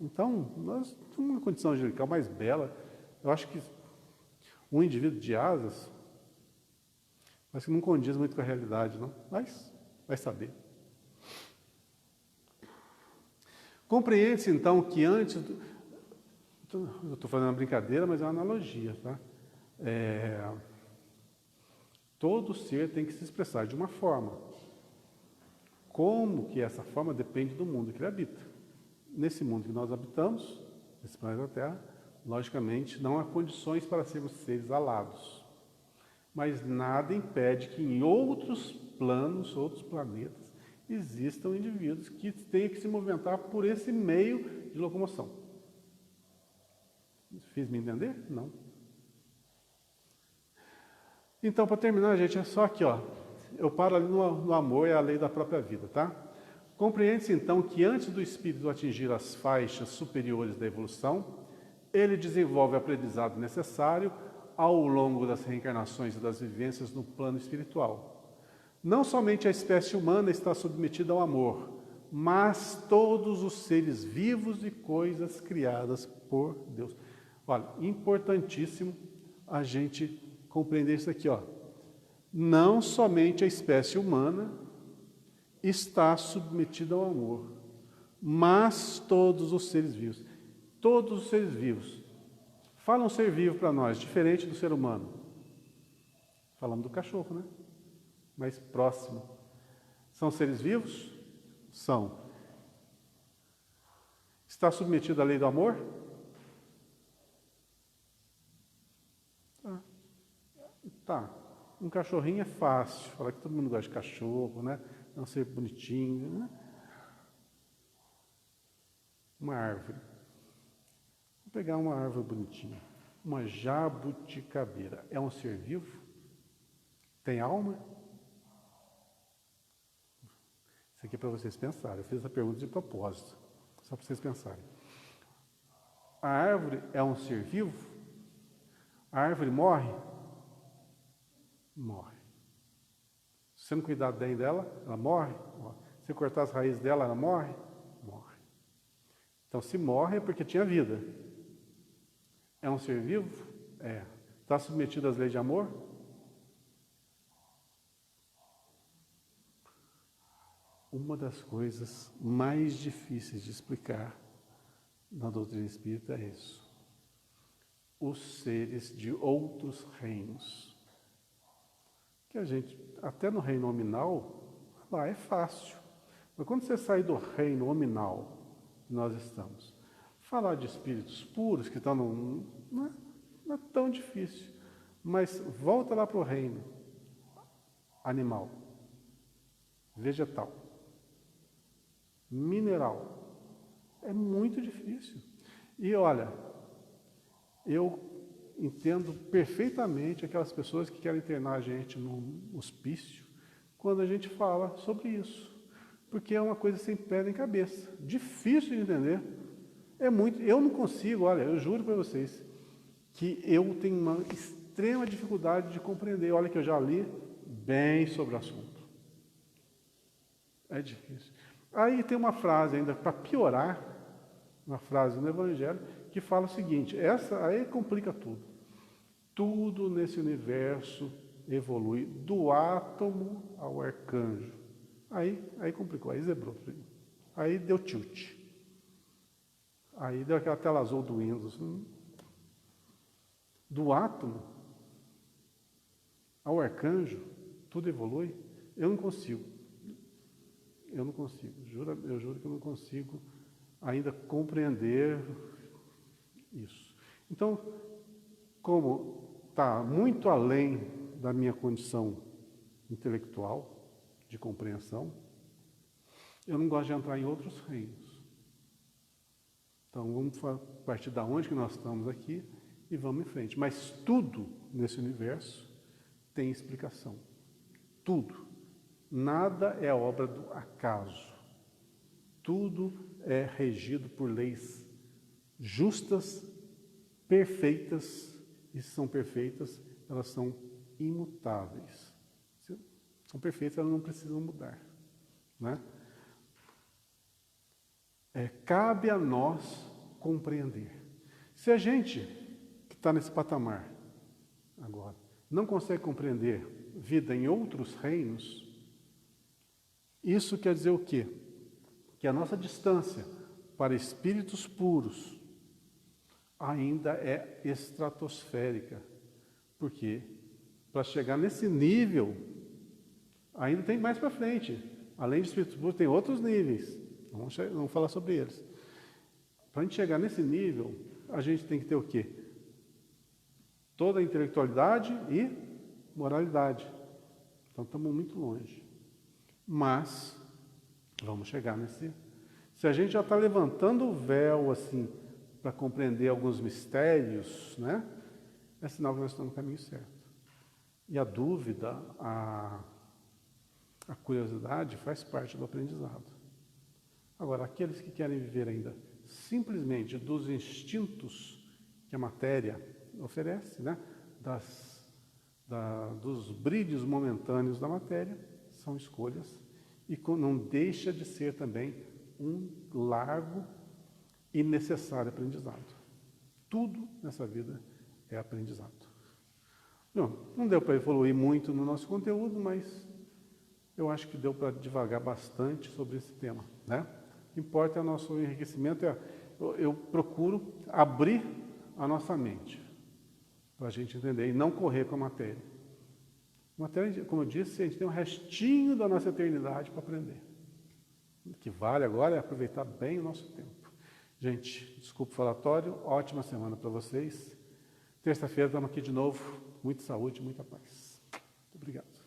Então, nós temos uma condição angelical mais bela. Eu acho que um indivíduo de asas, acho que não condiz muito com a realidade, não. Mas vai saber. Compreende-se, então, que antes... Eu estou fazendo uma brincadeira, mas é uma analogia, tá? Todo ser tem que se expressar de uma forma. Como que essa forma depende do mundo que ele habita. Nesse mundo que nós habitamos, nesse planeta Terra, logicamente não há condições para sermos seres alados. Mas nada impede que em outros planos, outros planetas, existam indivíduos que tenham que se movimentar por esse meio de locomoção. Fiz-me entender? Não. Então, para terminar, gente, é só aqui, eu paro ali no amor, é a lei da própria vida, tá? Compreende-se, então, que antes do espírito atingir as faixas superiores da evolução, ele desenvolve o aprendizado necessário ao longo das reencarnações e das vivências no plano espiritual. Não somente a espécie humana está submetida ao amor, mas todos os seres vivos e coisas criadas por Deus. Olha, importantíssimo a gente compreender isso aqui, Não somente a espécie humana está submetida ao amor, mas todos os seres vivos. Todos os seres vivos. Fala um ser vivo para nós, diferente do ser humano. Falamos do cachorro, né? Mais próximo. São seres vivos? São. Está submetido à lei do amor? Tá. Um cachorrinho é fácil. Falar que todo mundo gosta de cachorro, né? É um ser bonitinho, né? Uma árvore. Vou pegar uma árvore bonitinha. Uma jabuticabeira. É um ser vivo? Tem alma? Isso aqui é para vocês pensarem. Eu fiz essa pergunta de propósito. Só para vocês pensarem. A árvore é um ser vivo? A árvore morre? Morre. Se você não cuidar bem dela, ela morre? Morre. Se você cortar as raízes dela, ela morre? Morre. Então, se morre é porque tinha vida. É um ser vivo? É. Está submetido às leis de amor? uma das coisas mais difíceis de explicar na doutrina espírita é isso. Os seres de outros reinos. Que a gente, até no reino nominal, lá é fácil. Mas quando você sai do reino nominal que nós estamos, falar de espíritos puros, que estão não é tão difícil. Mas volta lá para o reino animal, vegetal, mineral. É muito difícil. E olha, eu entendo perfeitamente aquelas pessoas que querem internar a gente num hospício quando a gente fala sobre isso. Porque é uma coisa sem pé nem cabeça. Difícil de entender. É muito. Eu não consigo, olha, eu juro para vocês que eu tenho uma extrema dificuldade de compreender. Olha que eu já li bem sobre o assunto. É difícil. Aí tem uma frase ainda, para piorar, uma frase no Evangelho, que fala o seguinte, essa aí complica tudo. Tudo nesse universo evolui do átomo ao arcanjo. Aí complicou, aí zebrou. Aí deu tilt. Aí deu aquela tela azul do Windows. Do átomo ao arcanjo, tudo evolui. Eu não consigo. Eu juro que eu não consigo ainda compreender isso. Então, como está muito além da minha condição intelectual, de compreensão, eu não gosto de entrar em outros reinos. Então, vamos partir da onde que nós estamos aqui e vamos em frente. Mas tudo nesse universo tem explicação. Tudo. Nada é obra do acaso. Tudo é regido por leis justas, perfeitas, e se são perfeitas, elas são imutáveis. Se são perfeitas, elas não precisam mudar. Né? Cabe a nós compreender. Se a gente que está nesse patamar agora não consegue compreender vida em outros reinos, isso quer dizer o quê? Que a nossa distância para espíritos puros ainda é estratosférica. Porque para chegar nesse nível, ainda tem mais para frente. Além de espíritos puros, tem outros níveis. Vamos falar sobre eles. Para a gente chegar nesse nível, a gente tem que ter o quê? Toda a intelectualidade e moralidade. Então estamos muito longe. Mas vamos chegar nesse. Se a gente já está levantando o véu assim para compreender alguns mistérios, né? É sinal que nós estamos no caminho certo. E a dúvida, a curiosidade faz parte do aprendizado. Agora, aqueles que querem viver ainda simplesmente dos instintos que a matéria oferece, né? Dos brilhos momentâneos da matéria, são escolhas, e não deixa de ser também um largo e necessário aprendizado. Tudo nessa vida é aprendizado. Não deu para evoluir muito no nosso conteúdo, mas eu acho que deu para divagar bastante sobre esse tema, né? O que importa é o nosso enriquecimento, eu procuro abrir a nossa mente para a gente entender e não correr com a matéria. A matéria, como eu disse, a gente tem um restinho da nossa eternidade para aprender. O que vale agora é aproveitar bem o nosso tempo. Gente, desculpa o falatório, ótima semana para vocês. Terça-feira estamos aqui de novo. Muita saúde, muita paz. Muito obrigado.